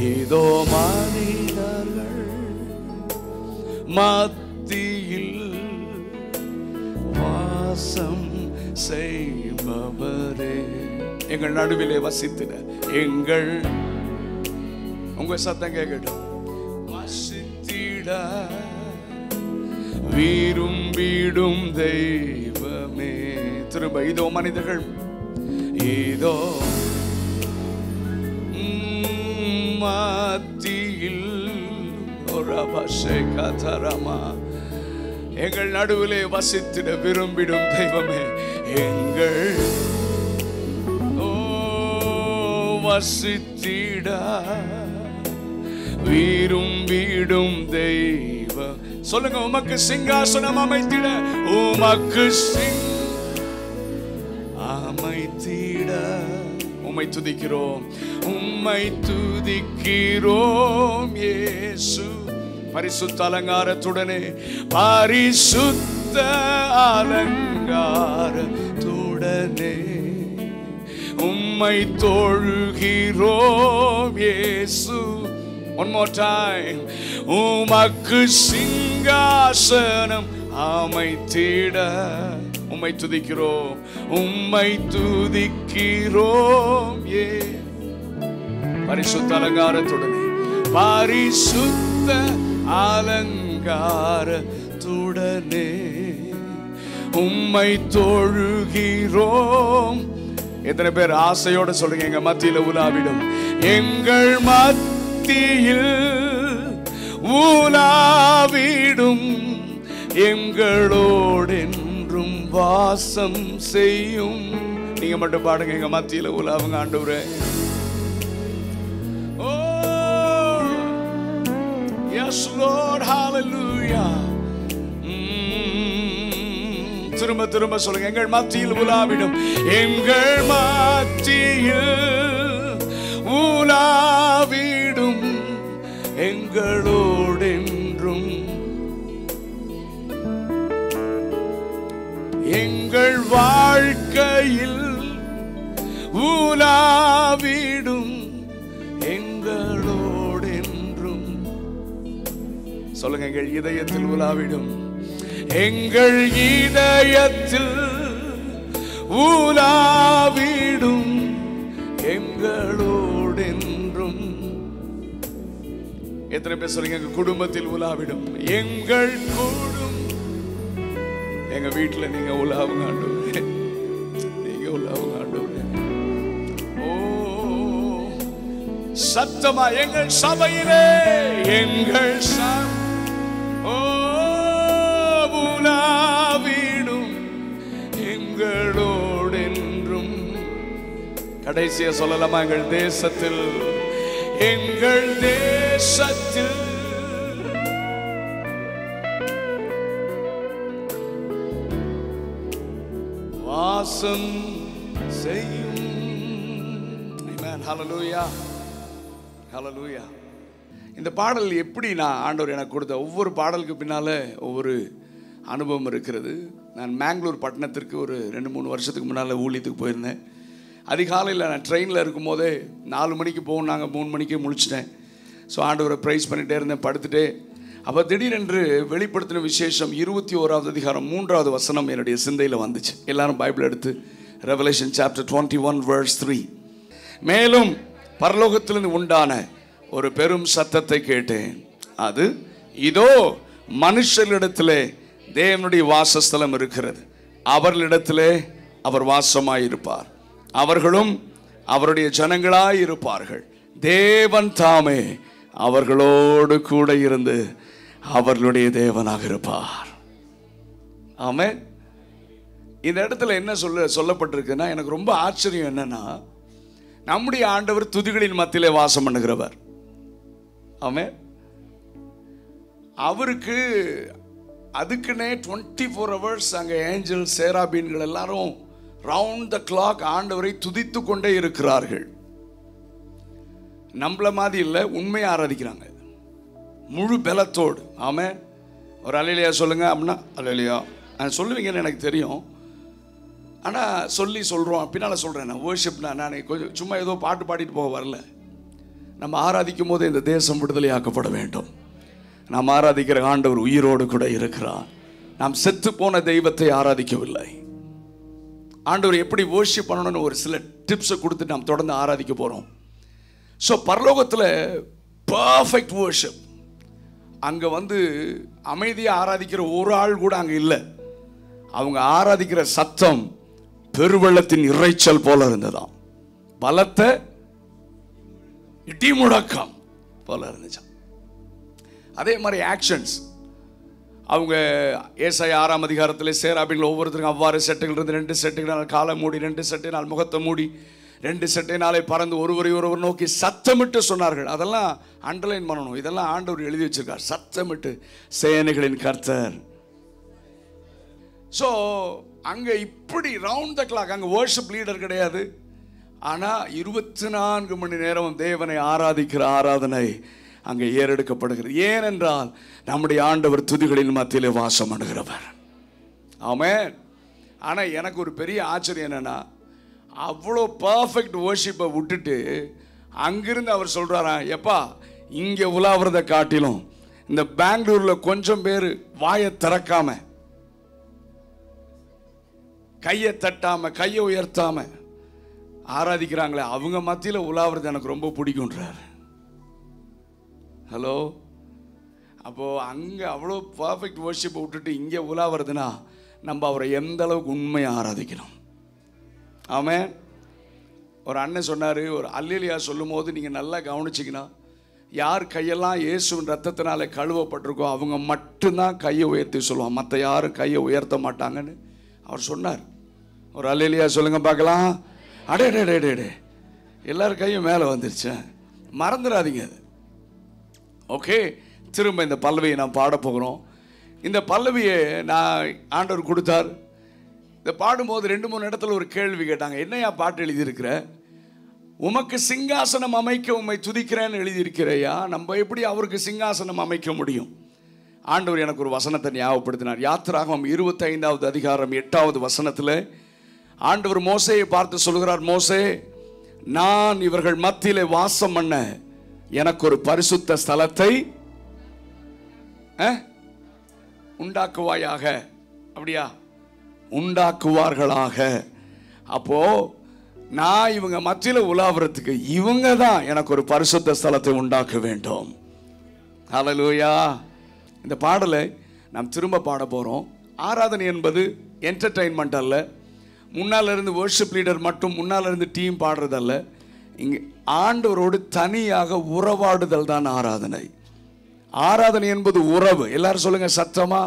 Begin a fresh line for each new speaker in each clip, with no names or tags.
இதோ மனிதர்கள் மத்தியில் வாசம் செய்பவரே, எங்கள் நடுவிலே வசித்திட எங்கள், உங்க சத்தம் கேட்கட்டும், வசித்திட விரும்பிடும் தெய்வமே. திரும்ப இதோ மனிதர்கள், இதோ மத்தியில் எங்கள் நடுவிலே வசித்திட விரும்பிடும் தெய்வமே, எங்கள் வசித்திட விரும்பிடும் தெய்வ. சொல்லுங்க, உமக்கு சிங்காசனம் அமைத்திட, உமக்கு அமைத்திட உம்மை துதிக்கிறோம், உம்மை துதிக்கிறோம் இயேசு. பரிசுத்த அலங்காரத்துடனே, பரிசுத்த அலங்காரத்துடனே உம்மை தொழுகிறோம் இயேசு. One more time. உமக்கு சிங்காசனம் அமைத்திட உம்மை துதிக்கிறோம், உம்மை துதிக்கிறோம் ஏ. பரிசுத்த அலங்காரத்துடனே, பரிசுத்த அலங்காரத்துடனே உம்மை தொழுகிறோம். எத்தனை பேர் ஆசையோட சொல்றீங்க, எங்க மத்தியில உலாவிடும், எங்கள் மத்தியில் உலாவிடும், எங்களோடு என்றும் வாசம் செய்யும். நீங்க மட்டும் பாடுங்க, எங்க மத்தியில உலாவுங்க ஆண்டவரே. Oh yes Lord, hallelujah. திரும்ப திரும்ப சொல்லுங்க, எங்கள் மத்தியில் உலாவிடும், எங்கள் மத்தியில் உலாவிடும், எங்களோடு என்றும், எங்கள் வாழ்க்கையில் உலாவிடும், எங்களோடு என்றும். சொல்லுங்க, எங்கள் இதயத்தில் உலாவிடும், எங்கள் இதயத்தில் உலாவிடும், எங்களோடு என்றும். எத்தனை பேர் சொல்றீங்க, எங்க குடும்பத்தில் உலாவிடும், எங்கள் குடும்பம், எங்க வீட்டுல நீங்க உலாவுங்க ஆண்டவரே, நீங்க உலாவுங்க ஆண்டவரே. ஓ சத்தமா, எங்கள் சபையிலே, எங்கள் உலாவிடும், எங்களோடு என்றும். கடைசியா சொல்லலாமா, எங்கள் தேசத்தில், எங்கள் தேசத்தில் வாசம் செய்யும். Amen. Hallelujah. Hallelujah. இந்த பாடல் எப்படி நான் ஆண்டவர் எனக்கு கொடுத்த, ஒவ்வொரு பாடலுக்கு பின்னால ஒவ்வொரு அனுபவம் இருக்கிறது. நான் மேங்களூர் பட்டணத்திற்கு ஒரு 2-3 வருஷத்துக்கு முன்னால் ஊழியத்துக்கு போயிருந்தேன். அதிகாலையில் நான் ட்ரெயினில் இருக்கும் போதே 4 மணிக்கு போகும், நாங்கள் 3 மணிக்கே முழிச்சிட்டேன். ஸோ ஆண்டவரை ப்ரைஸ் பண்ணிகிட்டே இருந்தேன், படுத்துட்டே. அப்போ திடீரென்று வெளிப்படுத்தின விசேஷம் 21வது அதிகாரம் 3வது வசனம் என்னுடைய சிந்தையில் வந்துச்சு. எல்லாரும் பைபிள் எடுத்து ரெவலேஷன் சாப்டர் 21 verse 3. மேலும் பரலோகத்திலிருந்து உண்டான ஒரு பெரும் சத்தத்தை கேட்டேன், அது இதோ மனுஷர்களிடத்திலே தேவனுடைய வாசஸ்தலம் இருக்கிறது, அவர்களிடத்திலே அவர் வாசமாயிருப்பார், அவர்களும் அவருடைய ஜனங்களாய் இருப்பார்கள், தேவன் தாமே அவர்களோடு கூட இருந்து அவர்களுடைய தேவனாக இருப்பார். ஆமென். இந்த இடத்துல என்ன சொல்லப்பட்டிருக்குன்னா, எனக்கு ரொம்ப ஆச்சரியம் என்னன்னா, நம்முடைய ஆண்டவர் துதிகளின் மத்தியிலே வாசம் பண்ணுகிறவர். ஆமென். அவருக்கு அதுக்குன்னே 24 hours அங்கே ஏஞ்சல் சேராபீன்கள் எல்லாரும் ரவுண்ட் த கிளாக் ஆண்டவரை துதித்து கொண்டே இருக்கிறார்கள். நம்மள மாதிரி இல்லை, உண்மையை ஆராதிக்கிறாங்க முழு பலத்தோடு. ஆமென். ஒரு அல்லேலூயா சொல்லுங்க அப்படின்னா, அல்லேலூயா சொல்லுவீங்கன்னு எனக்கு தெரியும். ஆனால் சொல்கிறோம் பின்னால் சொல்கிறேன். நான் வர்ஷிப்னா நான் கொஞ்சம் சும்மா ஏதோ பாட்டு பாடிட்டு போக வரல. நம்ம ஆராதிக்கும் போது இந்த தேசம் விடுதலையாக்கப்பட வேண்டும். நாம் ஆராதிக்கிற ஆண்டவர் உயிரோடு கூட இருக்கிறார். நாம் செத்து போன தெய்வத்தை ஆராதிக்கவில்லை. ஆண்டவர் எப்படி வர்ஷிப் பண்ணணும்னு ஒரு சில டிப்ஸை கொடுத்து நாம் தொடர்ந்து ஆராதிக்க போகிறோம். ஸோ பரலோகத்தில் பர்ஃபெக்ட் வர்ஷிப். அங்கே அமைதியாக ஆராதிக்கிற ஒரு ஆள் கூட அங்கே இல்லை. அவங்க ஆராதிக்கிற சத்தம் பெருவெள்ளத்தின் இறைச்சல் போல இருந்ததாம். பலத்த இடி முழக்கம் போல இருந்துச்சாம். அதே மாதிரி ஆக்ஷன்ஸ். அவங்க ஏசாயா 6ஆம் அதிகாரத்தில் சேராபீன்கள் ஒவ்வொருத்தருக்கும் அவ்வாறு செட்டுகள் இருந்து 2 செட்டுகளால் காலை மூடி, 2 செட்டினால் முகத்தை மூடி, 2 செட்டினாலே பறந்து ஒருவரை ஒருவர் நோக்கி சத்தமிட்டு சொன்னார்கள். அதெல்லாம் அண்டர்லைன் பண்ணணும். இதெல்லாம் ஆண்டவர் எழுதி வச்சிருக்கார். சத்தமிட்டு சேனைகளின் கர்த்தர். ஸோ அங்கே இப்படி ரவுண்ட் த கிளாக். அங்கே வர்ஷிப் லீடர் கிடையாது. ஆனால் 24 மணி நேரம் தேவனை ஆராதிக்கிற ஆராதனை அங்கே ஏறெடுக்கப்படுகிறது. ஏனென்றால் நம்முடைய ஆண்டவர் துதிகளின் மத்தியிலே வாசம் பண்ணுகிறவர். ஆமென். ஆனால் எனக்கு ஒரு பெரிய ஆச்சரியம் என்னன்னா, அவ்வளோ பர்ஃபெக்ட் வர்ஷிப்பை விட்டுட்டு அங்கிருந்து அவர் சொல்கிறாராம், எப்பா இங்கே உலாவுறதை காட்டிலும் இந்த பெங்களூரில் கொஞ்சம் பேர் வாயை திறக்காம, கையை தட்டாம, கையை உயர்த்தாம ஆராதிக்கிறாங்களே, அவங்க மத்தியில் உலாவுறது எனக்கு ரொம்ப பிடிக்கும்ன்றார். ஹலோ. அப்போது அங்கே அவ்வளோ பர்ஃபெக்ட் வர்ஷிப்பை விட்டுட்டு இங்கே உலாவுறதுன்னா நம்ம அவரை எந்த அளவுக்கு உண்மையை ஆராதிக்கணும். ஆமென். ஒரு அண்ணன் சொன்னார், ஒரு அல்லேலூயா சொல்லும் போது நீங்கள் நல்லா கவனிச்சிங்கன்னா, யார் கையெல்லாம் இயேசுவின் ரத்தத்தினால கழுவப்பட்டிருக்கோ அவங்க மட்டும்தான் கையை உயர்த்தி சொல்லுவான், மற்ற யாரும் கையை உயர்த்த மாட்டாங்கன்னு அவர் சொன்னார். ஒரு அல்லேலூயா சொல்லுங்க பார்க்கலாம். அடே எல்லாரும் கையும் மேலே வந்துருச்சு. மறந்துடாதீங்க அது. ஓகே. திரும்ப இந்த பல்லவியை நான் பாட போகிறோம். இந்த பல்லவியை நான் ஆண்டவர் கொடுத்தார். இதை பாடும்போது 2-3 இடத்துல ஒரு கேள்வி கேட்டாங்க. என்னையா பாட்டு எழுதியிருக்கிற? உமக்கு சிங்காசனம் அமைக்க உம்மை துதிக்கிறேன்னு எழுதியிருக்கிறையா? நம்ம எப்படி அவருக்கு சிங்காசனம் அமைக்க முடியும்? ஆண்டவர் எனக்கு ஒரு வசனத்தை ஞாபகப்படுத்தினார். யாத்திராகமம் 25ஆவது அதிகாரம் 8வது வசனத்தில் ஆண்டவர் மோசேயை பார்த்து சொல்கிறார், மோசே, நான் இவர்கள் மத்தியிலே வாசம் பண்ண எனக்கு ஒரு பரிசுத்த ஸ்தலத்தை உண்டாக்குவாயாக. அப்படியா? உண்டாக்குவார்களாக. அப்போ நான் இவங்க மத்தியில் உலாவுறதுக்கு இவங்க தான் எனக்கு ஒரு பரிசுத்த ஸ்தலத்தை உண்டாக்க வேண்டும். ஹல்லேலூயா. இந்த பாடலை நாம் திரும்ப பாட போகிறோம். ஆராதனை என்பது என்டர்டெயின்மெண்ட் அல்ல. முன்னால் இருந்து வர்ஷிப் லீடர் மட்டும் முன்னால் இருந்து டீம் பாடுறதல்ல. இங்கே ஆண்டவரோடு தனியாக உறவாடுதல் தான் ஆராதனை. ஆராதனை என்பது உறவு. எல்லாரும் சொல்லுங்க சத்தமா.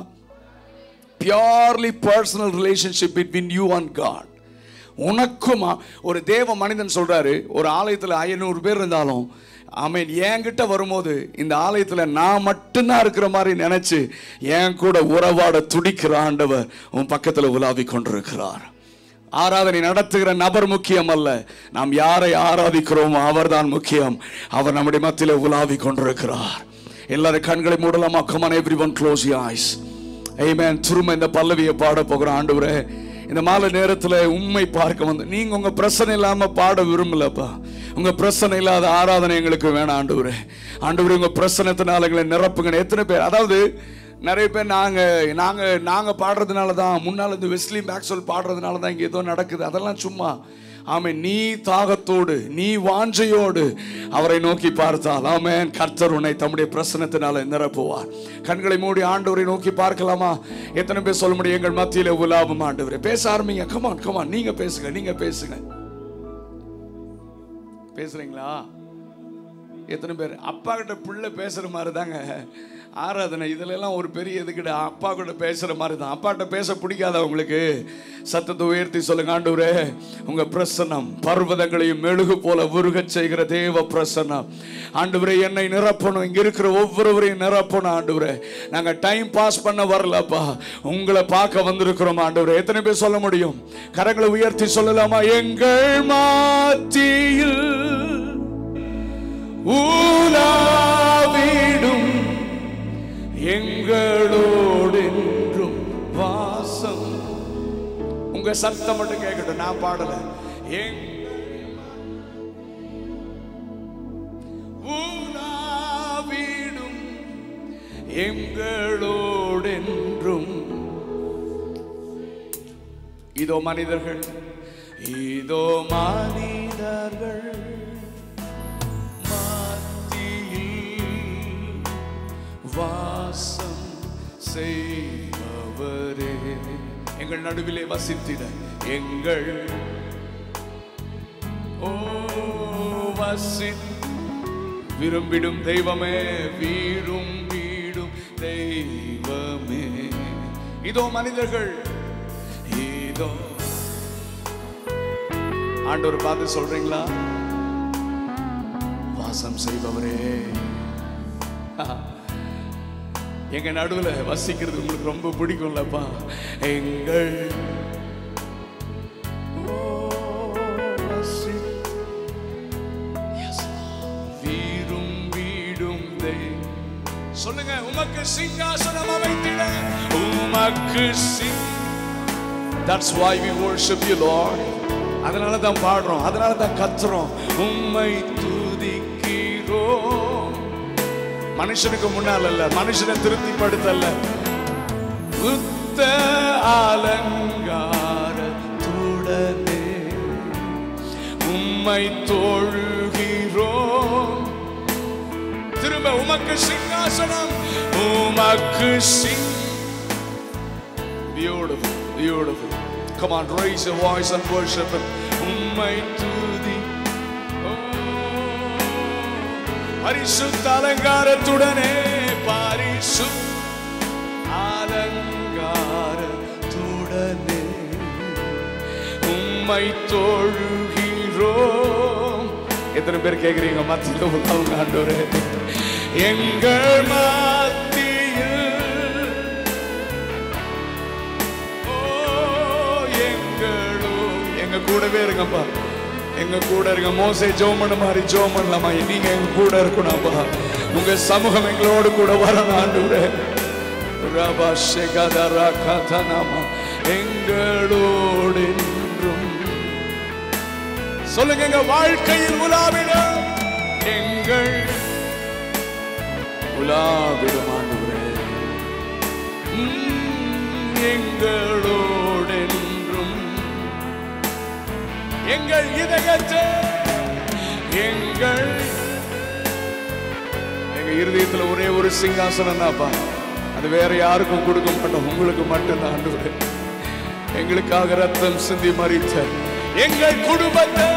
Purely personal relationship between you and God. உனக்கும் ஒரு தேவ மனிதன் சொல்றாரு, ஒரு ஆலயத்தில் 500 பேர் இருந்தாலும் ஆமென், என்கிட்ட வரும்போது இந்த ஆலயத்தில் நான் மட்டும்தான் இருக்கிற மாதிரி நினைச்சு என் கூட உறவாட துடிக்கிற ஆண்டவர் உன் பக்கத்தில் உலாவி கொண்டிருக்கிறார். ஆராதனை நடத்துகிற நபர் முக்கியம் அல்ல, நாம் யாரை ஆராதிக்கிறோமோ அவர்தான் முக்கியம். அவர் நம்முடைய மத்தியில் உலாவி கொண்டிருக்கிறார். எல்லாரும் கண்களை மூடலாமா? Come on everyone, close your eyes. Amen. திரும்ப இந்த பல்லவியை பாட போகிற ஆண்டவரே, இந்த மாலை நேரத்தில் உண்மை பார்க்க வந்து நீங்க உங்க பிரச்சனை இல்லாம பாட விரும்பலப்பா. உங்க பிரச்சனை இல்லாத ஆராதனை எங்களுக்கு வேணாம் ஆண்டவரே. ஆண்டவரே உங்க பிரச்சனத்தினால எங்களை நிரப்புங்க. எத்தனை பேர், அதாவது நிறைய பேர் நாங்கள் பாடுறதுனால தான், முன்னால் இந்த வெஸ்லி மேக்ஸ்வெல் பாடுறதுனால தான் இங்கே ஏதோ நடக்குது, அதெல்லாம் சும்மா. ஆமென். நீ தாகத்தோடு, நீ வாஞ்சையோடு அவரை நோக்கி பார்த்தால் ஆமென், கர்த்தர் உன்னை தம்முடைய பிரசன்னத்தினால நிரப்புவார். கண்களை மூடி ஆண்டவரை நோக்கி பார்க்கலாமா? எத்தனை பேர் சொல்ல முடியும்? எங்கள் மத்தியில உலாவும் ஆண்டவரே. பேச ஆரம்பிங்க. கமான் நீங்க பேசுங்க. பேசுறீங்களா? எத்தனை பேர் அப்பா கிட்ட பிள்ளை பேசுற மாதிரி தாங்க ஆராதனை? இதுல எல்லாம் ஒரு பெரிய எதுக்கிட்ட அப்பா கிட்ட பேசுற மாதிரி தான். அப்பாட்ட பேச பிடிக்காத உங்களுக்கு சத்தத்தை உயர்த்தி சொல்லுங்க, ஆண்டவரே உங்க பிரசன்னம் பர்வதங்களையும் மெழுகு போல உருகச் செய்கிற தேவ பிரசன்னம் ஆண்டவரே என்னை நிரப்பணும். இங்க இருக்கிற ஒவ்வொருவரையும் நிரப்பணும் ஆண்டவரே. நாங்க டைம் பாஸ் பண்ண வரலப்பா, உங்களை பார்க்க வந்திருக்கிறோம் ஆண்டவரே. எத்தனை பேர் சொல்ல முடியும்? கரங்களை உயர்த்தி சொல்லலாமா? எங்கள் மத்தியில் உலாவிடும் எங்களோடு என்றும் வாசம். உங்க சத்தம் மட்டும் கேட்கட்டும், நான் பாடல. எங்களோடென்றும். இதோ மனிதர்கள், இதோ மனிதர்கள் மத்தியில் வாசம் செய்பவரே, எங்கள் நடுவிலே வசித்திட எங்கள் விரும்பிடும் தெய்வமே, விரும்பிடும் தெய்வமே. இதோ மனிதர்கள், இதோ ஆண்டவர் பார்த்து சொல்றீங்களா? வாசம் செய்பவரே, எங்க நடுவுல வசிக்கிறது உங்களுக்கு ரொம்ப பிடிக்கும்லப்பா. எங்கள் சொல்லுங்க, உமக்கு சிங்காசனம் அமைத்திட, உமக்கு That's why we worship you, Lord. அதனால தான் பாடுறோம், அதனால தான் கத்துறோம். உம்மை துதிக்கிறோம். மனுஷனுக்கு முன்னால் அல்ல, மனுஷனை திருப்திப்படுத்தல்ல, உத்த அலங்காரத்துடனே உம்மை தொழுகிறோம். திரும்ப உமக்கு சிங்காசனம், உமக்கு Beautiful, beautiful. Come on, raise your voice and worship Him. உம்மை துதி, பரிசுத்த அலங்காரத்துடனே, பரிசுத்த அலங்காரத்துடனே உம்மை தொழுகிறோம். எத்தனை பேர் கேட்குறீங்க மத்தியில் உள்ளவங்க? ஆண்டவரே, எங்கள் மத்தியில், எங்க கூடவே இருங்கப்பா, எங்க கூட இருங்க. மோசே ஜெபம் பண்ண மாதிரி ஜெபம் பண்ணலாமா? நீங்க எங்க கூட இருக்கணும்ப்பா. உங்க சமூகம் எங்களோடு கூட வரணும் ஆண்டவரே. ரபா ஷெகதரா கதனாமா, எங்களோடு என்றும். சொல்லுங்க, எங்க வாழ்க்கையில் உலாவிட, எங்கள் உலாவிடும் ஆண்டவரே, எங்களோடென்றும். எங்கள் இதயத்தை, எங்க இருதயத்தில் ஒரே ஒரு சிங்காசனம் தான்ப்பா. அது வேற யாருக்கும் கொடுக்க மாட்டோம், உங்களுக்கு மட்டும்தான் ஆண்டவரே. எங்களுக்காக ரத்தம் சிந்தி மரித்த எங்கள் குடும்பத்தை,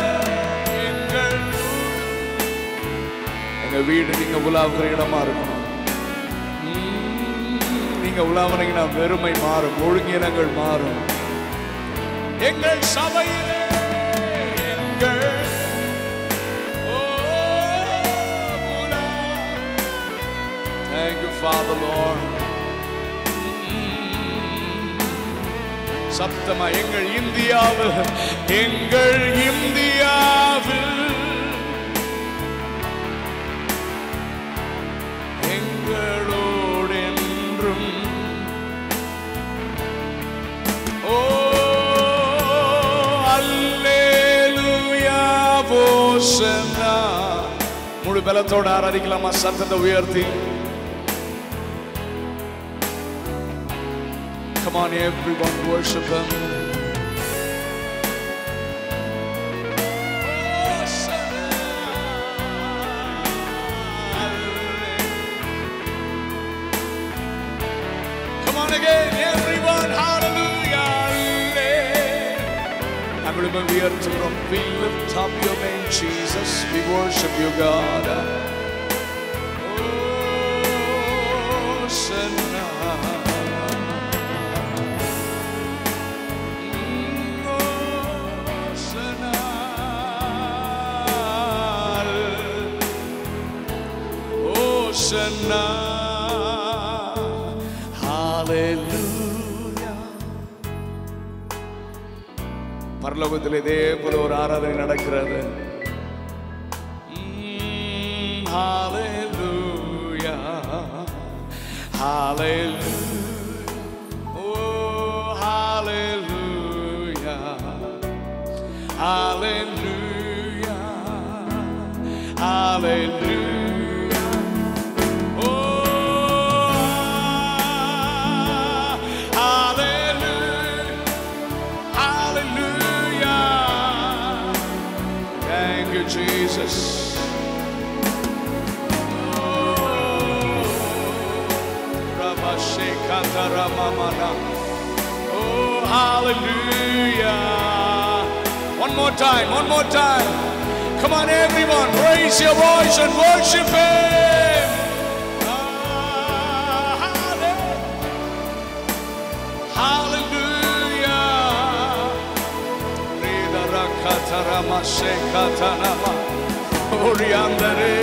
எங்க வீடு நீங்க உலாவுகிற இடமா இருக்கணும். நீங்க உலாவுனீங்கன்னா வெறுமை மாறும், ஒழுங்கினங்கள் மாறும். எங்கள் சபையிலே, எங்கள் Thank you, Father, Lord. சப்தமா, எங்கள் இந்தியாவில், எங்கள் இந்தியாவில், எங்களோடென்றும். ஓ அல்லேலூயா ஓசன்னா. முழு பலத்தோடு ஆராதிக்கலாமா? சத்தத்தை உயர்த்தி. Come on, everyone, worship Him. Come on again, everyone, hallelujah. நாங்கள் உயர்த்துகிறோம். We lift up your name, Jesus. We worship you, God. பரலோகத்தில் இதே போல ஒரு ஆராதனை நடக்கிறது. Hallelujah, hallelujah, oh hallelujah, hallelujah, hallelujah, oh Oh, hallelujah. One more time, one more time. Come on, everyone, raise your voice and worship Him. Hallelujah. Rida rakatarama shekatanama oriandare.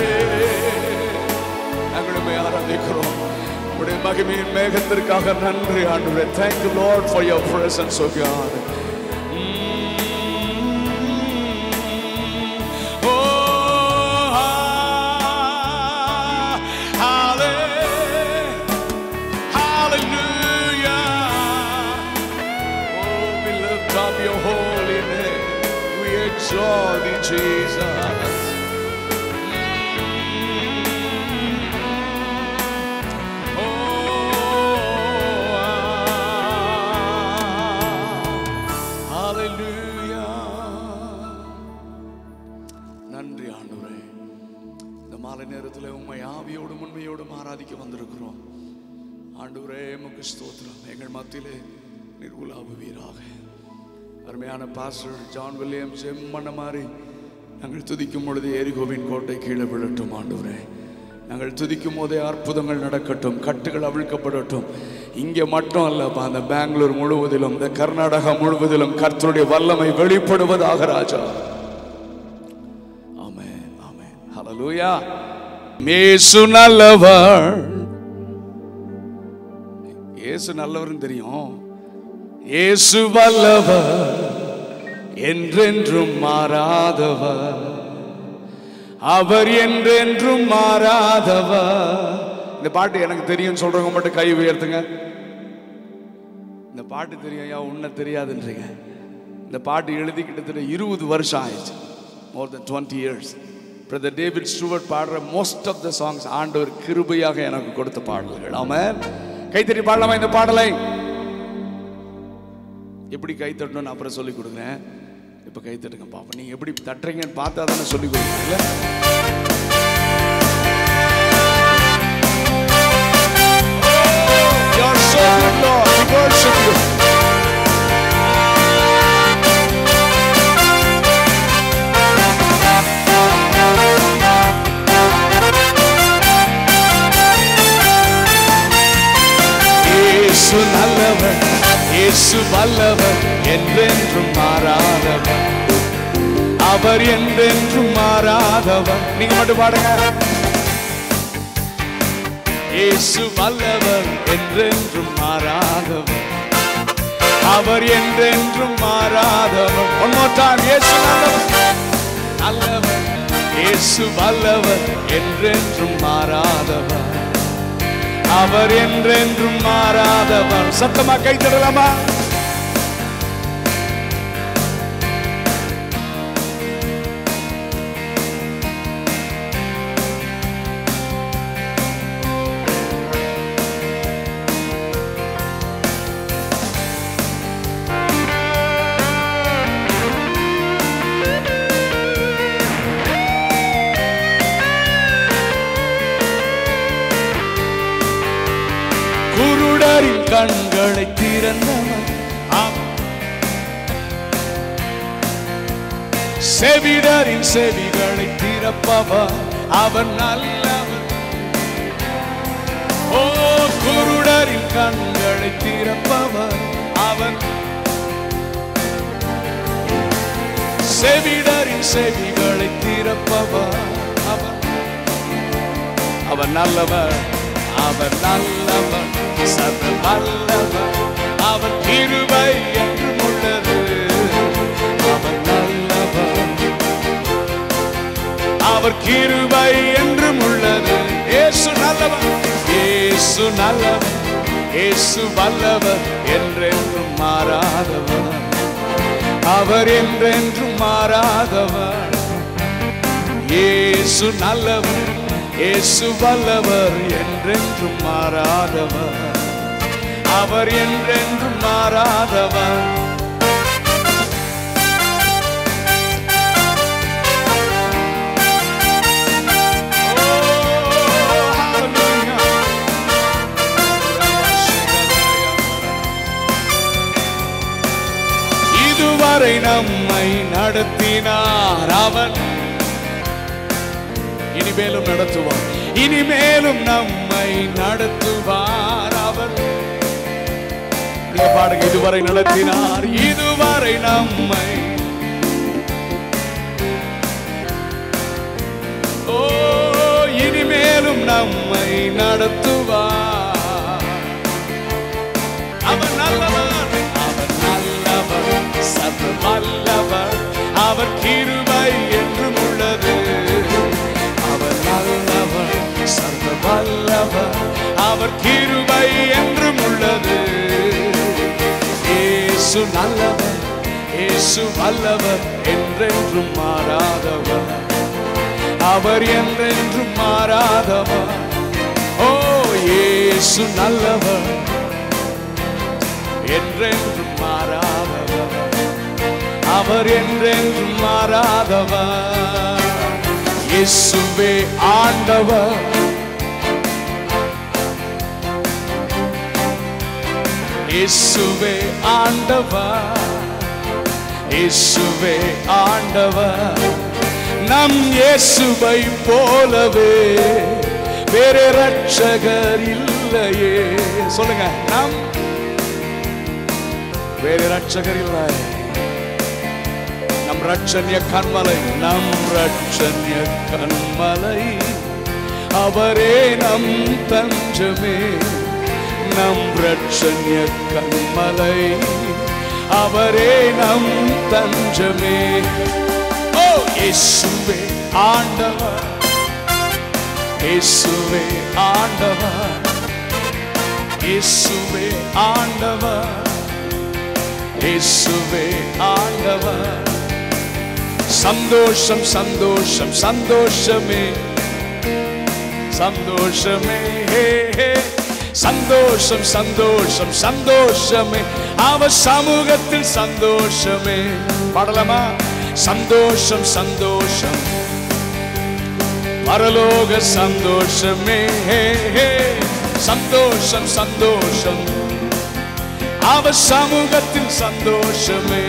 நாங்களுமே ஆராதிக்கிறோம். உம்முடைய மகிமையின் மேகத்திற்காக நன்றி ஆண்டவரே. Thank you Lord for your presence, oh God. Exalt thee, Jesus. Hallelujah. நன்றி ஆண்டவரே. இந்த மாலை நேரத்தில் உம்மை ஆவியோடும் உண்மையோடும் ஆராதிக்க வந்திருக்கிறோம். ஆண்டவரே உமக்கு ஸ்தோத்திரம். எங்கள் மத்தியிலே நீர் உலாவுவீராக. அருமையான பாஸ்டர் ஜான் வில்லியம்ஸ் செம்மண்ண மாதிரி நாங்கள் துதிக்கும் பொழுது எரிகோவின் கோட்டை கீழே விழட்டும் ஆண்டவரே. நாங்கள் துதிக்கும் போதே அற்புதங்கள் நடக்கட்டும், கட்டுகள் அவிழ்க்கப்படட்டும். இங்கே மட்டும் அல்லப்பா, அந்த பெங்களூர் முழுவதிலும், இந்த கர்நாடகா முழுவதிலும் கர்த்தருடைய வல்லமை வெளிப்படுவதாக ராஜா. ஆமென், ஆமென், ஹல்லேலூயா. இயேசு நல்லவர், இயேசு நல்லவர்னு தெரியும். இயேசு வல்லவர், என்றென்றும் மாறாதவர், அவர் என்றென்றும் மாறாதவர். இந்த பாட்டு எனக்கு தெரியும் சொல்றவங்க மட்டும் கை உயர்த்துங்க. இந்த பாட்டு தெரியும், ஐயா உன்ன தெரியாதுன்றீங்க. இந்த பாட்டு எழுதி கிட்டத்தட்ட 20 வருஷம் ஆயிடுச்சு. more than 20 years. Brother David Stuart பாடுற மோஸ்ட் ஆஃப் த சாங்ஸ் ஆண்டவர் கிருபையாக எனக்கு கொடுத்த பாடல்கள். ஆமென். கைத்தட்டி பாடலாமா இந்த பாடலை? எப்படி கை தட்டணும்னு அப்புறம் சொல்லிக் கொடுக்குறேன். இப்போ கை தட்டுங்க பாப்பா. நீங்க எப்படி தட்டுறீங்கன்னு பார்த்தா தானே சொல்லிக் கொடுக்குறீங்களா? You're so good, Lord. We worship you. இயேசு நல்லவர், இயேசு வல்லவர், என்றென்றும் மாறாதவர், அவர் என்றென்றும் மாறாதவர். நீங்க மட்டும் பாடுங்க. இயேசு வல்லவர், என்றென்றும் மாறாதவர், அவர் என்றென்றும் மாறாதவர். One more time. இயேசு நல்லவர், நல்லவர், இயேசு வல்லவர், என்றென்றும் மாறாதவர், அவர் என்றென்றும் மாறாதவர். சத்தமா கை தட்டலாமா? குருடரின் கண்களை திறந்தவர், செவிடரின் செவிகளை திறப்பவர், அவர் நல்லவர். ஓ குருடரின் கண்களை திறப்பவர், அவர் செவிடரின் செவிகளை திறப்பவர், அவர் நல்லவர், அவர் நல்லவர், சர்வ வல்லவர், அவர் கிருபை என்றும் உள்ளது, அவர் நல்லவர், அவர் கிருபை என்றும் உள்ளது. இயேசு நல்லவர், இயேசு நல்லவர், இயேசு வல்லவர், என்றென்றும் மாறாதவர், அவர் என்றென்றும் மாறாதவர். இயேசு நல்லவர், இயேசு வல்லவர், என்றென்றும் மாறாதவர், அவர் என்றென்றும் மாறாதவர். இதுவரை நம்மை நடத்தினார் அவர், இனிமேலும் நடத்துவார், இனிமேலும் நம்மை நடத்துவார் அவர். பாடுங்க. இதுவரை நடத்தினார், இதுவரை நம்மை, ஓ இனிமேலும் நம்மை நடத்துவார். அவர் நல்லவர், அவர் நல்லவர், சர்வ வல்லவர், அவர் கிருபை என்றும் உள்ளது. அவர் நல்லவர், சர்வ வல்லவர், அவர் கிருபை என்றும் உள்ளது. இயேசு நல்லவர், இயேசு வல்லவர், என்றென்றும் மாறாதவர், அவர் என்றென்றும் மாறாதவர். ஓ இயேசு நல்லவர், என்றென்றும் மாறாதவர், அவர் என்றென்றும் மாறாதவர். இயேசுவே ஆண்டவர், இயேசுவே ஆண்டவர், இயேசுவே ஆண்டவர். நம் இயேசுவை போலவே வேறு ரட்சகர் இல்லையே. சொல்லுங்க. நம் வேறு ரட்சகர் இல்லை. நம் ரட்சண்ய கண்மலை, நம் ரட்சண்ய கண்மலை, அவரே நம் தஞ்சமே. நம் ரட்சண்ய கண்மலை, அவரே நம் தஞ்சமே. ஓ இயேசுவே ஆண்டவர், இயேசுவே ஆண்டவர், இயேசுவே ஆண்டவர், இயேசுவே ஆண்டவர். சந்தோஷம் சந்தோஷம் சந்தோஷமே, சந்தோஷமே, சந்தோஷம் சந்தோஷம் சந்தோஷமே, அவர் சமூகத்தில் சந்தோஷமே. பாடலாமா? சந்தோஷம் சந்தோஷம், பரலோக சந்தோஷமே, சந்தோஷம் சந்தோஷம், அவர் சமூகத்தில் சந்தோஷமே.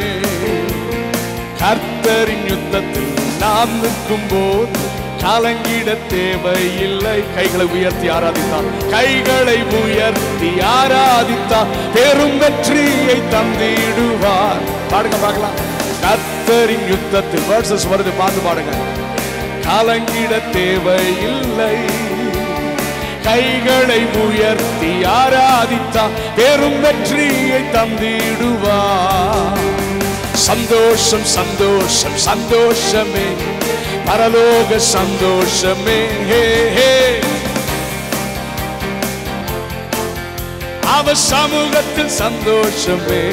கர்த்தரின் யுத்தத்தில் நாம் நிற்கும் போது கலங்கிட தேவையில்லை. கைகளை உயர்த்தி ஆராதித்தார், கைகளை உயர்த்தி ஆராதித்தார், பெரும் வெற்றியை தந்திடுவார். பாடுங்க பார்க்கலாம். கர்த்தரின் யுத்தத்தில் வேர்சஸ் வருது, பார்த்து பாடுங்க. கலங்கிட தேவையில்லை, கைகளை உயர்த்தி ஆராதித்தார், பெரும் வெற்றியை தந்திடுவார். சந்தோஷம் சந்தோஷம் சந்தோஷமே, பரலோக சந்தோஷமே, அவர் சமூகத்தில் சந்தோஷமே,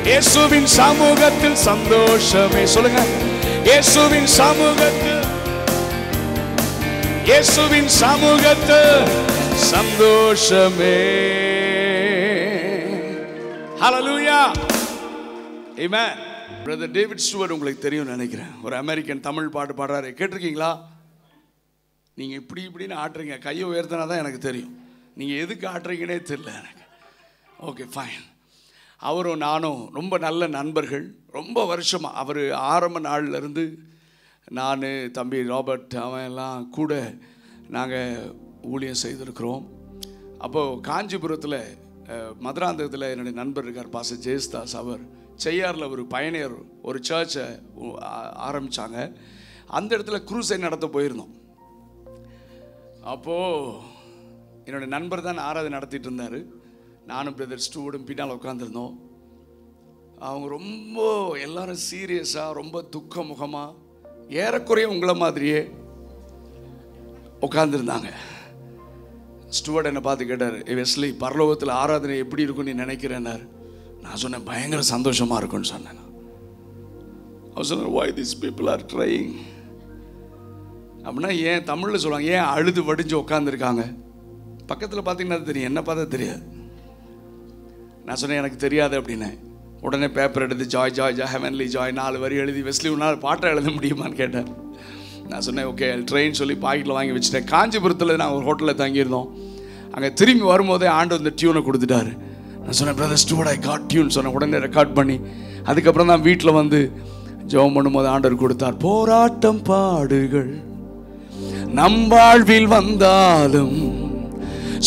இயேசுவின் சமூகத்தில் சந்தோஷமே. சொல்லுங்க. இயேசுவின் சமூகத்தில், இயேசுவின் சமூகத்தில் சந்தோஷமே. ஹல்லேலூயா. ஆமென். பிரதர் டேவிட் ஸ்டூவர்ட் உங்களுக்கு தெரியும் நினைக்கிறேன். ஒரு அமெரிக்கன் தமிழ் பாட்டு பாடுறாரு, கேட்டிருக்கீங்களா? நீங்கள் இப்படி இப்படின்னு ஆட்டுறீங்க, கையை உயர்த்தினா தான் எனக்கு தெரியும். நீங்கள் எதுக்கு ஆட்டுறீங்கன்னே தெரியல எனக்கு. Okay fine. அவரும் நானும் ரொம்ப நல்ல நண்பர்கள். ரொம்ப வருஷமாக அவர் ஆரம்ப நாள்லேருந்து நான், தம்பி ராபர்ட், அவன் எல்லாம் கூட நாங்கள் ஊழியம் செய்திருக்கிறோம். அப்போது காஞ்சிபுரத்தில் மதுராந்தகத்தில் என்னுடைய நண்பர் இருக்கார், பாஸ்டர் ஜெயஸ்தாஸ். அவர் செய்யாரில் ஒரு பயணியர் ஒரு சர்ச்சை ஆரம்பித்தாங்க. அந்த இடத்துல குரூஸை நடத்த போயிருந்தோம். அப்போது என்னுடைய நண்பர் தான் ஆராதனை நடத்திட்டு இருந்தார். நானும் பிரதர் ஸ்டூவர்டும் பின்னால் உட்காந்துருந்தோம். அவங்க ரொம்ப எல்லாரும் சீரியஸாக, ரொம்ப துக்க முகமாக, ஏறக்குறைய உங்களை மாதிரியே உட்காந்துருந்தாங்க. ஸ்டூவர்ட் என்னை பார்த்து கேட்டார், வெஸ்லி பரலோகத்தில் ஆராதனை எப்படி இருக்குன்னு நீ நினைக்கிறேன்னார். நான் சொன்னேன், பயங்கர சந்தோஷமாக இருக்குன்னு சொன்னேன். அவர் சொன்னார், why these people are trying அப்படின்னா ஏன் தமிழில் சொல்லுவாங்க, ஏன் அழுது வடிஞ்சு உட்காந்துருக்காங்க. பக்கத்தில் பார்த்தீங்கன்னா தெரியும், என்ன பார்த்தா தெரியாது. நான் சொன்னேன், எனக்கு தெரியாது அப்படின்னு. உடனே பேப்பர் எடுத்து Joy Joy Joy heavenly Joy 4 வரி எழுதி, வெஸ்லி உன்னால் பாட்டை எழுத முடியுமான்னு கேட்டேன். நான் சொன்னேன், ஓகே ட்ரெயின் சொல்லி பாக்கெட்டில் வாங்கி வச்சுட்டேன். காஞ்சிபுரத்தில் நாங்கள் ஒரு ஹோட்டலில் தங்கியிருந்தோம். அங்கே திரும்பி வரும்போதே ஆண்டு வந்து டியூனை கொடுத்துட்டாரு. நான் சொன்னேன், brother Stuart I got tune சொன்னேன். உடனே ரெக்கார்ட் பண்ணி அதுக்கப்புறம் தான் வீட்டில் வந்து ஜெபம் பண்ணும்போது ஆண்டவர் கொடுத்தார். போராட்டம் பாடுகள் நம் வாழ்வில் வந்தாலும்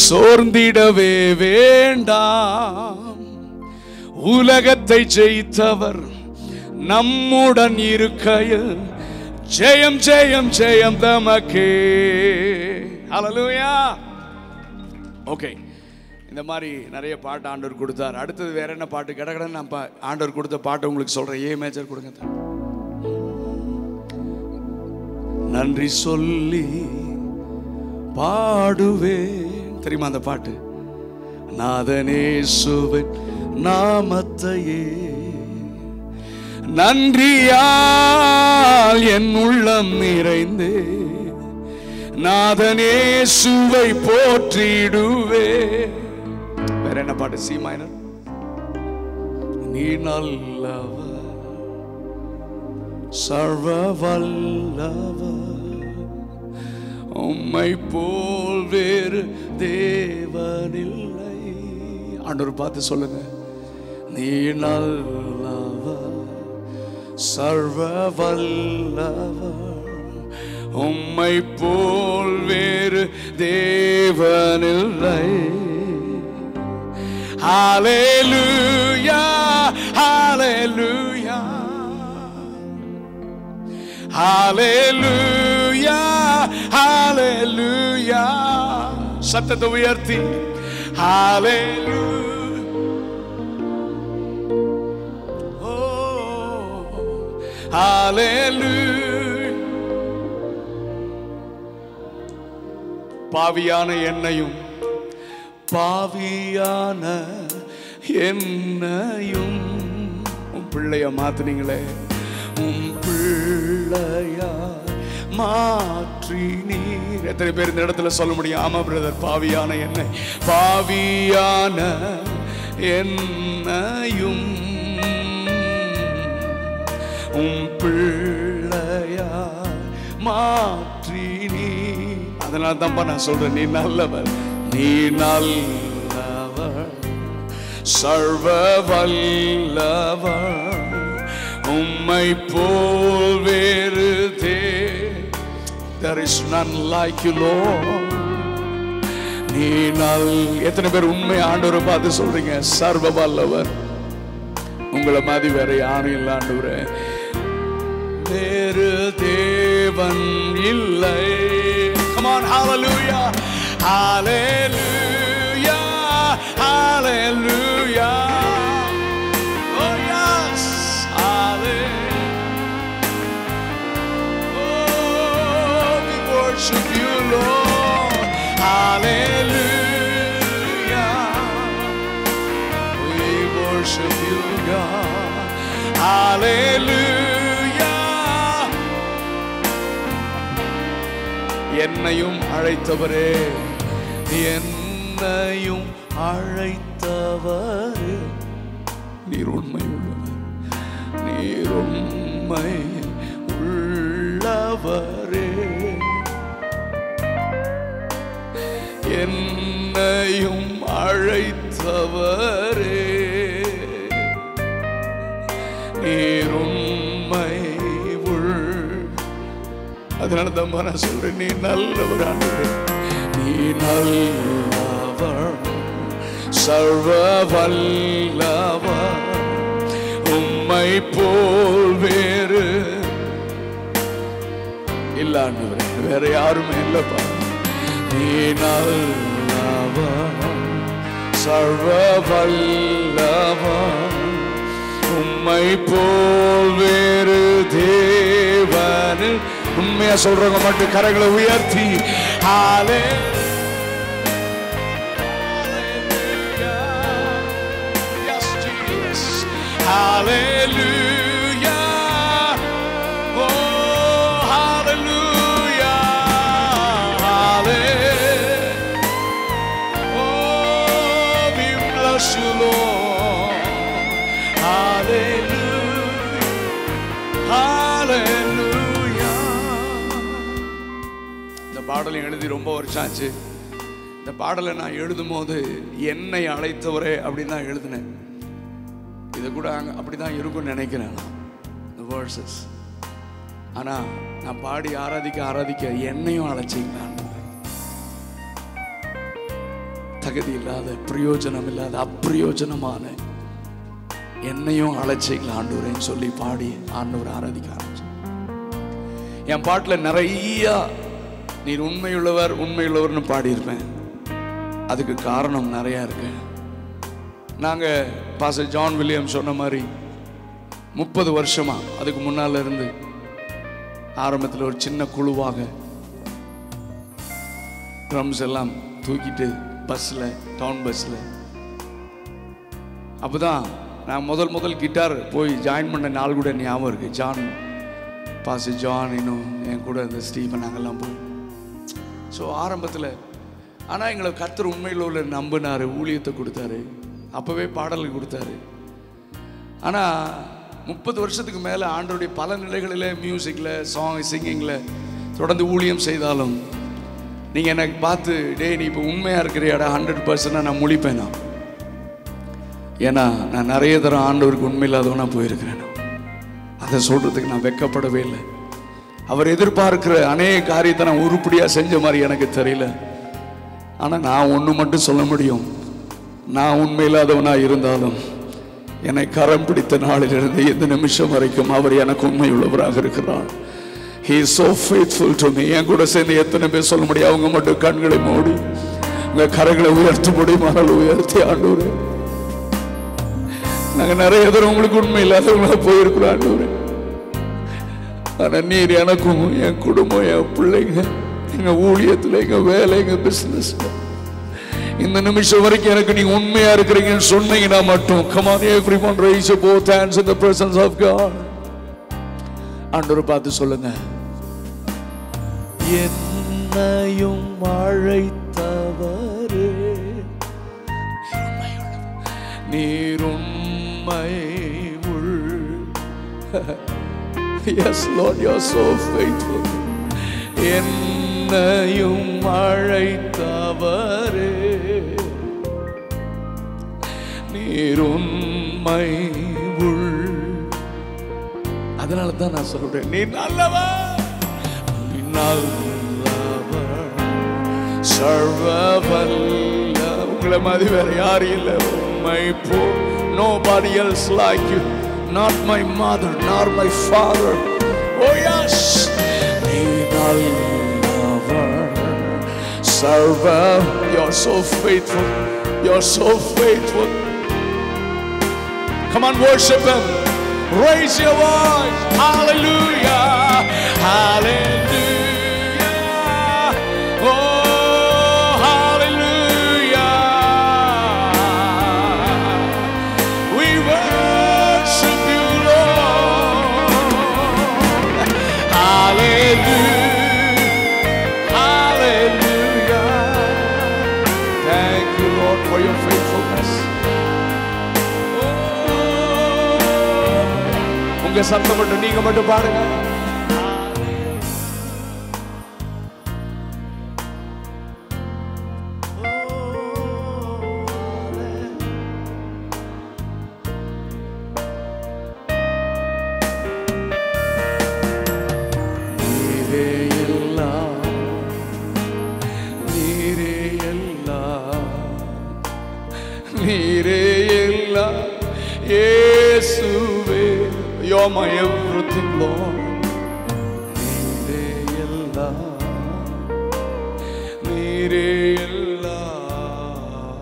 சோர்ந்திடவே வேண்டாம், உலகத்தை ஜெயித்தவர் நம்முடன் இருக்கையில் ஜெயம் ஜெயம் ஜெயம் தமக்கே. ஹல்லேலூயா. ஓகே, இந்த மாதிரி நிறைய பாட்டு ஆண்டவர் கொடுத்தார். அடுத்தது வேற என்ன பாட்டு கடகடன்னு நான் ஆண்டவர் கொடுத்த பாட்டு உங்களுக்கு சொல்றேன். ஏ மேஜர் கொடுங்க. நன்றி சொல்லி பாடுவேன், தெரியுமா அந்த பாட்டு? நாதனேசுவின் நாமத்தையே நன்றியால் என் உள்ளம் நிறைந்தே நாதனேசுவை போற்றிடுவே. வேற என்ன பாட்டு? C minor. நீ நல்லவர், சர்வ வல்லவர், உம்மை போல் வேறு தேவனில்லை. ஆண்டவர் பார்த்து சொல்லுங்க. நீ நல்லவர், சர்வ வல்லவர், உம்மை போல் வேறு தேவனில்லை. ஹல்லேலூயா, ஹல்லேலூயா, ஹல்லேலூயா, ஹல்லேலூயா. சத்தத்தை உயர்த்தி ஹல்லேலூயா. ஹல்லேலூயா. பாவியான என்னையும் பாவியான என்னையும் உன் பிள்ளைய மாத்தினீங்களே, உன் பிள்ளையா மாற்றி நீர். எத்தனை பேர் இந்த இடத்துல சொல்ல முடியும்? ஆமா பிரதர், பாவியான என்னை, பாவியான என்னையும் உன் பிள்ளையா மாற்றி நீ. அதனால தான் நான் சொல்றேன், நீ நல்லவர், நீ நல்லவர், சர்வ வல்லவர், உம்மை போல் வேறு there is none like you Lord. நீ எத்தனை பேர் உண்மை ஆண்டவரை பார்த்து சொல்றீங்க? சர்வ வல்லவர், உங்களை மாதிரி வேற யாரும் இல்லை ஆண்டவரே, வேறு தேவன் இல்லை. Come on, hallelujah, hallelujah, hallelujah. Oh yes, hallelujah. Oh, we worship you Lord, hallelujah. We worship you God, hallelujah. என்னையும் அழைத்தவரே, என்னையும் அழைத்தவரே, நீர் உண்மை உள்ளவர், நீர் உண்மை உள்ளவரே, என்னையும் அழைத்தவரே, நீர் உண்மை உள். அதனால தான் நான் சொல்றேன், நீ நல்லவர் ஆண்டவரே, நீ நல்லவர், சர்வ வல்லவர், உம்மை போல் வேறு இல்ல ஆண்டவரே, வேற யாருமே இல்லப்பா. நீ நல்லவர், சர்வ வல்லவர், உம்மை போல் வேறு தேவன். உண்மையா சொல்றவங்க மட்டும் கரங்களை உயர்த்தி ஹல்லேலூயா. Yes Jesus, hallelujah. Oh hallelujah, hallelujah. Oh we bless you Lord, hallelujah, hallelujah. பாடலை எழுதி ரொம்ப வருஷம் ஆச்சு. இந்த பாடலை நான் எழுதும் போது என்னை அழைத்தவரே அப்படின்னு தான் எழுதினேன். இது கூட அப்படிதான் இருக்கும்னு நினைக்கிறேன் இந்த வேர்சஸ். ஆனா நான் பாடி ஆராதிக்க என்னையும் அழைச்சிங்களான். தகுதி இல்லாத, பிரயோஜனம் இல்லாத, அப்பிரயோஜனமான என்னையும் அழைச்சிங்களா ஆண்டவரேன்னு சொல்லி பாடி ஆண்டவர் ஆராதிக்க ஆரம்பிச்சு. என் பாட்டில் நிறைய நீர் உண்மையுள்ளவர் உண்மையுள்ளவர்னு பாடியிருப்பேன். அதுக்கு காரணம் நிறையா இருக்கு. நாங்கள் பாஸ்டர் ஜான் வில்லியம் சொன்ன மாதிரி 30 வருஷமா, அதுக்கு முன்னால இருந்து ஆரம்பத்தில் ஒரு சின்ன குழுவாக ட்ரம்ஸ் எல்லாம் தூக்கிட்டு பஸ்ஸில், டவுன் பஸ்ஸில், அப்போதான் நான் முதல் கிட்டார் போய் ஜாயின் பண்ண நாள் கூட ஞாபகம் இருக்குது. ஜான், பாஸ்டர் ஜான், இன்னும் என் கூட இந்த ஸ்டீவன், நாங்கள்லாம் போய். ஸோ ஆரம்பத்தில் ஆனால் எங்களை கர்த்தர் உண்மையில் உள்ள நம்பினார், ஊழியத்தை கொடுத்தாரு, அப்போவே பாடல்கள் கொடுத்தாரு. ஆனால் 30 வருஷத்துக்கு மேலே ஆண்டவருடைய பல நிலைகளில், மியூசிக்கில், சிங்கிங்கில் தொடர்ந்து ஊழியம் செய்தாலும் நீங்கள் எனக்கு பார்த்து, டே நீ இப்போ உண்மையாக இருக்கிறியாடா 100% நான் முழிப்பேனா? ஏன்னா நான் நிறைய தரம் ஆண்டவருக்கு உண்மை இல்லாதவனா போயிருக்கிறேன். அதை சொல்கிறதுக்கு நான் வெட்கப்படவே இல்லை. அவர் எதிர்பார்க்கிற அநேக காரியத்தை நான் உருப்படியாக செஞ்ச மாதிரி எனக்கு தெரியல. ஆனால் நான் ஒன்று மட்டும் சொல்ல முடியும், நான் உண்மை இல்லாதவனாக இருந்தாலும் என்னை கரம் பிடித்த நாளிலிருந்து இந்த நிமிஷம் வரைக்கும் அவர் எனக்கு உண்மை உள்ளவராக இருக்கிறார். He is so faithful to me. என் கூட சேர்ந்து எத்தனை பேர் சொல்ல முடியும்? அவங்க மட்டும் கண்களை மூடி உங்க கரங்களை உயர்த்த முடியுமானால் உயர்த்தி ஆண்டவரே, நாங்க நிறைய தடவை உங்களுக்கு உண்மை இல்லாதவங்களா போயிருக்கிறோம் ஆண்டவரே. ஆனா நீர் எனக்கும், என் குடும்பம், என் பிள்ளைங்க, எங்க ஊழியத்துல, எங்க வேலை, எங்க பிசினஸ், இந்த நிமிஷம் வரைக்கும் எனக்கு நீங்க உண்மையா இருக்கிறீங்கன்னு சொன்னீங்கன்னா மட்டும், come on everyone, raise your both hands in the presence of God. ஆண்டவரை பார்த்து சொல்லுங்க, என்னையும் அழைத்தவரே நீர் உண்மை உள். Yes Lord, you are so faithful. என்னையும் அழைத்தவரே நீர் உண்மை உள். அதனால தான் நான் சொல்றேன், நீ நல்லவர், நீ நல்லவர், சர்வவல்ல. உங்களை மாதிரி வேற யாரும் இல்லை உண்மை போ. Nobody else like you, not my mother nor my father. Oh yes, நீ நல்லவர், சர்வ. You're so faithful, you're so faithful. Come on, worship him. Raise your voice. Hallelujah. Hallelujah. Oh, hallelujah. We worship you, Lord. Hallelujah. Hallelujah. Thank you, Lord, for your faithfulness. உங்க சத்தம் மட்டும் நீங்க மட்டும் பாருங்க. நீரே எல்லாம், நீரே எல்லாம், நீரே எல்லாம் இயேசுவே. You're my everything, Lord. நீரே எல்லாம், நீரே எல்லாம்,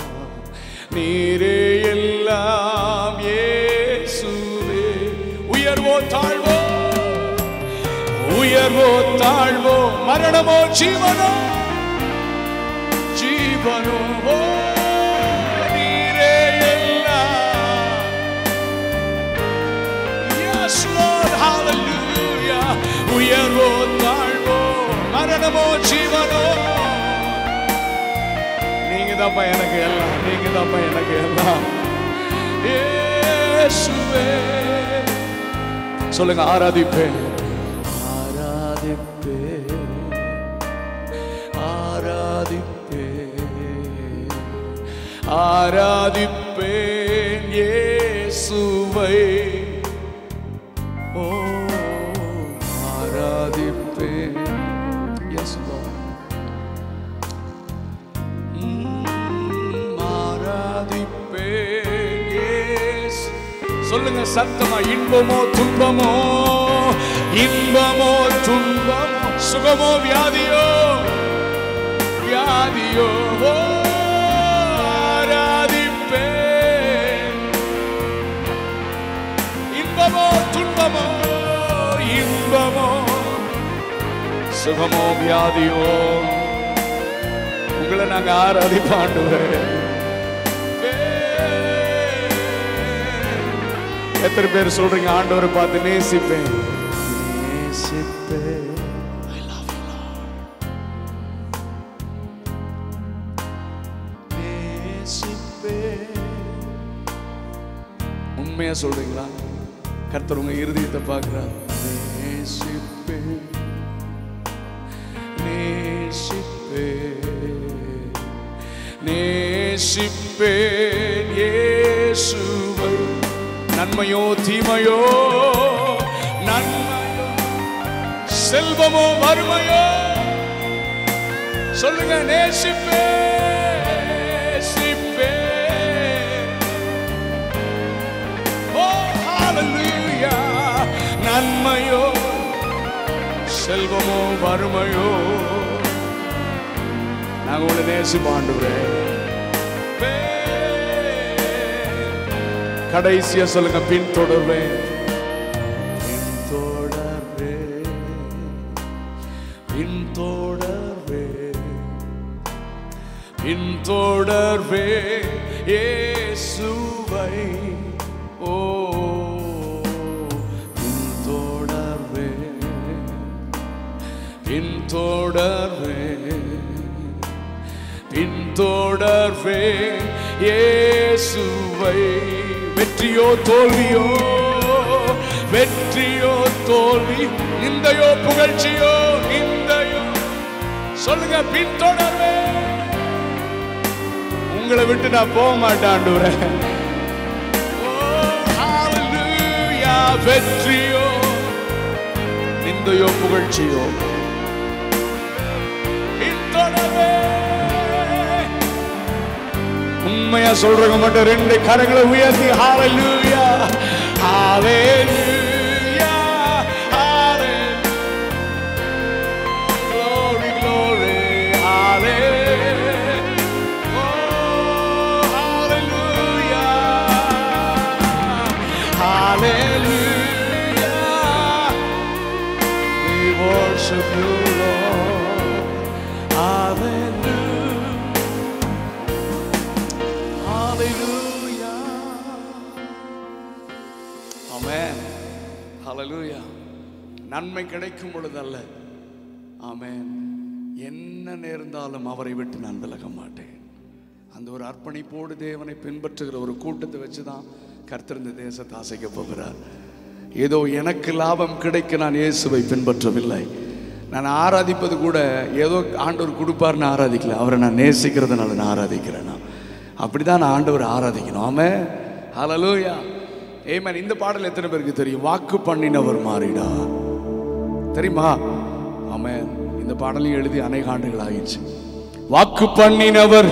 நீரே எல்லாம் இயேசுவே. உயர்வோ தாழ்வோ, உயர்வோ தாழ்வோ, மரணமோ ஜீவனோ, ஜீவனோ, நீரே எல்லாம். Yes Lord, hallelujah. உயர்வோ தாழ்வோ, மரணமோ ஜீவனோ, நீங்க தான்ப்பா எனக்கு எல்லாம், நீங்க தான்ப்பா எனக்கு எல்லாம் இயேசுவே. சொல்லுங்க, ஆராதிப்பேன், ஆராதிப்பேன், ஆராதிப்பேன், ஆராதிப்பேன் இயேசுவே. சொல்லுங்க சத்தமா. இன்பமோ துன்பமோ, இன்பமோ துன்பமோ, சுகமோ வியாதியோ, வியாதியோ ஆராதிப்பேன். இன்பமோ துன்பமோ, இன்பமோ சுகமோ வியாதியோ, உங்களை நாங்க ஆராதிப்பாண்டுவேன். எத்தனை பேர் சொல்றீங்க ஆண்டவரை பார்த்து நேசிப்பேன், நேசிப்பேன். I love you Lord. நேசிப்பேன். உண்மையா சொல்றீங்களா? கர்த்தர் உங்க இருதயத்தை பார்க்கிறார். நேசிப்பேன், நேசிப்பேன், நேசிப்பேன் இயேசுவை. நன்மையோ தீமையோ, நன்மையோ செல்வமோ வறுமையோ, சொல்லுங்க நேசிப்பேன், நேசிப்பேன். ஓ ஹalleluya. நன்மையோ செல்வமோ வறுமையோ, நான் உங்களை நேசிப்பாண்டுறேன். கடைசியா சொல்லுங்க, பின்தொடர்வேன், பின்தொடர்வேன், பின்தொடர்வேன், பின்தொடர்வேன் இயேசுவை. ஓ பின்தொடர்வேன், பின்தொடர்வேன், பின்தொடர்வேன் இயேசுவை. வெற்றியோ தோல்வியோ, வெற்றியோ தோல்வி, நிந்தையோ புகழ்ச்சியோ, நிந்தையோ, சொல்லுங்க பின்தொடர்வேன். உங்களை விட்டு நான் போக மாட்டேன் ஆண்டவரே. ஓ ஹalleluya. வெற்றியோ நிந்தையோ புகழ்ச்சியோ, பின்தொடர்வேன். உண்மையா சொல்றவங்க மட்டும் ரெண்டு கரங்களை உயர்த்தி ஹalleluya, ஹalleluya, ஹalleluya, glory, glory, hallelujah, oh hallelujah, hallelujah, we worship you Lord, hallelujah. ஹalleluya. நன்மை கிடைக்கும் பொழுதல்ல, ஆமென், என்ன நேர்ந்தாலும் அவரை விட்டு நான் விலக மாட்டேன். அந்த ஒரு அர்ப்பணிப்போடு தேவனை பின்பற்றுகிற ஒரு கூட்டத்தை வச்சுதான் கர்த்தர் இந்த தேசத்தை ஆசைக்க போகிறார். ஏதோ எனக்கு லாபம் கிடைக்க நான் இயேசுவை பின்பற்றவில்லை. நான் ஆராதிப்பது கூட ஏதோ ஆண்டவர் கொடுப்பார்னு ஆராதிக்கல, அவரை நான் நேசிக்கிறதுனால நான் ஆராதிக்கிறேன். அப்படிதான் நான் ஆண்டவரை ஆராதிக்கணும். ஆமென், ஹalleluya. ஆமென். இந்த பாடல் எத்தனை பேருக்கு தெரியும்? வாக்கு பண்ணினவர் மாறிடா, தெரியுமா? ஆமென். இந்த பாடலையும் எழுதி அநேக ஆண்டுகள் ஆயிடுச்சு. வாக்கு பண்ணினவர்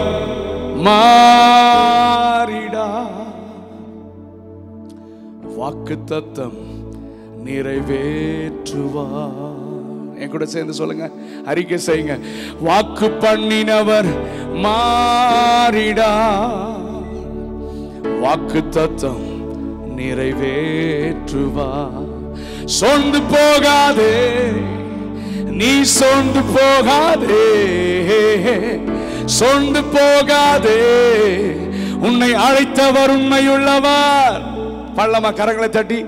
மாறிடா, வாக்கு தத்தம் நிறைவேற்றுவார். என் கூட சேர்ந்து சொல்லுங்க, அறிக்கை செய்யுங்க. வாக்கு பண்ணினவர் மாறிடா, வாக்கு தத்தம் நிறைவேற்றுவார். சொந்து போகாதே, நீ சொந்து போகாதே, சொந்து போகாதே, உன்னை அழைத்தவர் உண்மையுள்ளவர். பள்ளமா கரங்களை தட்டி,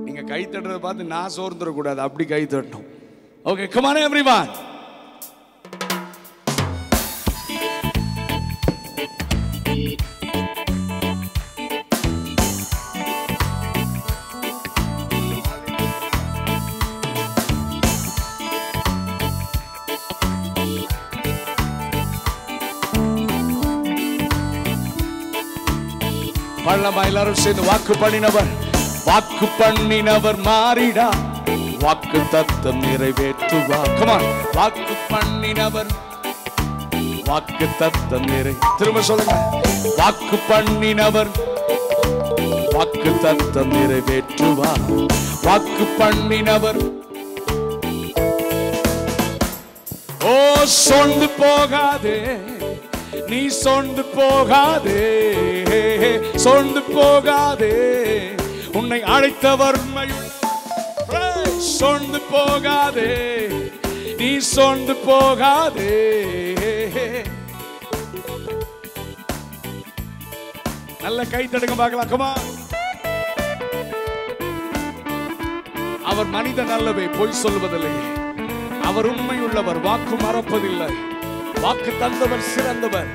நீங்க கை தட்டுறதை பார்த்து நான் சோர்ந்துட கூடாது, அப்படி கை தட்டணும். Okay, come on everyone. பள்ளமா எல்லாரும் சேர்ந்து வாக்கு பண்ணினவர், வாக்கு பண்ணினவர் மாறிடா, வாக்கு தத்தம் நிறைவேற்றுவார். Come on. வாக்கு பண்ணினவர், வாக்கு தத்தம் நிறை, திரும்ப சொல்லுங்க. வாக்கு பண்ணினவர் வாக்கு தத்தம் நிறைவேற்றுவார். வாக்கு பண்ணினவர். ஓ சொந்து போகாதே, நீ சொந்து போகாதே, சொந்து போகாதே, உன்னை அழைத்தவர் சொந்து போகாதே, நீ சொந்து போகாதே. நல்ல கை தடுங்க பார்க்கலாம். கமா. அவர் மனிதன் அல்லவே, பொய் சொல்வதில்லை. அவர் உண்மையுள்ளவர், வாக்கு மறப்பதில்லை. வாக்கு தந்தவர் சிறந்தவர்.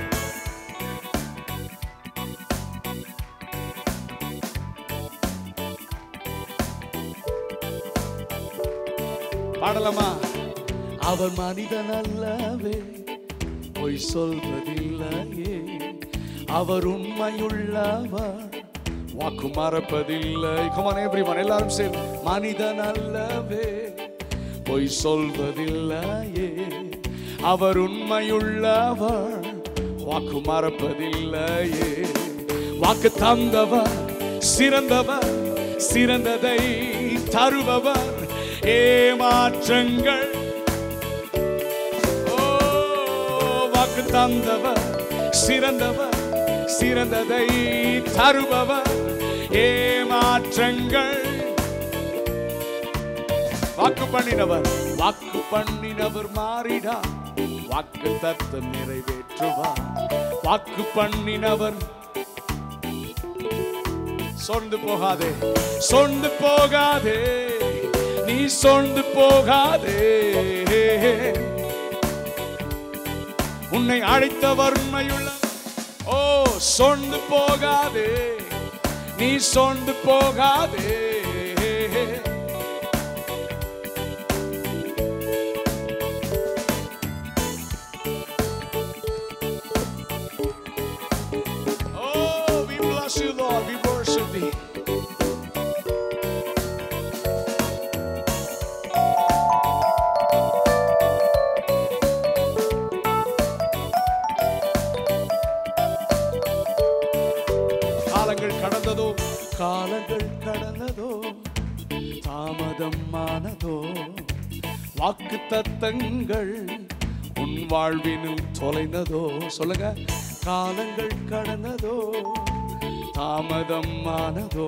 பாடலாமா? அவர் மனிதன் அல்லவே, பொய் சொல்வதில்லையே. அவர் உண்மையுள்ளவர், வாக்கு மறப்பதில்லை. Come on everyone, எல்லாரும் சேர்ந்து. மனிதன் அல்லவே, பொய் சொல்வதில்லையே. அவர் உண்மையுள்ளவர், வாக்கு மறப்பதில்லையே. வாக்கு தந்தவர் சிறந்தவர், சிறந்ததை தருபவர். ஏமாற்றங்கள் வாக்கு தந்தவர் சிறந்தவர், சிறந்ததை தருபவர். ஏமாற்றங்கள் வாக்கு பண்ணினவர், வாக்கு பண்ணினவர் மாறிடா. வாக்கு தத்தம் நிறைவேற்றுவார். வாக்கு பண்ணினவர். சொந்து போகாதே, சொந்து போகாதே, நீ சொந்து போகாதே, உன்னை அழைத்தவர் உண்மையுள்ள. ஓ சொந்து போகாதே, நீ சொந்து போகாதே. Oh, we bless you, Lord. We worship thee. காலங்கள் கடந்ததோ, தாமதமானதோ, வாக்கு தத்தங்கள் உன் வாழ்வினும் தொலைந்ததோ. சொல்லுங்க. காலங்கள் கடந்ததோ, தாமதமானதோ,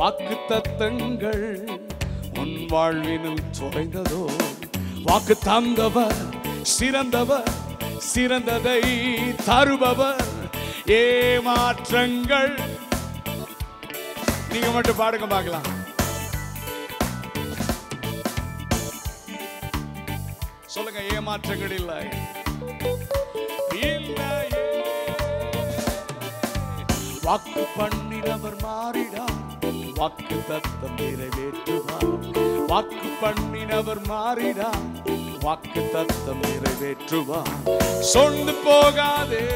வாக்கு தத்தங்கள் உன் வாழ்வினும் தொலைந்ததோ. வாக்கு தந்தவர் சிறந்தவர், சிறந்ததை தருபவர். ஏமாற்றங்கள். நீங்க மட்டும் பாடுங்க பார்க்கலாம். சொல்லுங்க. ஏமாற்றங்கள் இல்லை. வாக்கு பண்ணினவர் மாறிடா. வாக்கு தத்தம் நிறைவேற்றுவார். வாக்கு பண்ணினவர் மாறிடா. வாக்கு தத்தம் நிறைவேற்றுவார். சொந்து போகாதே,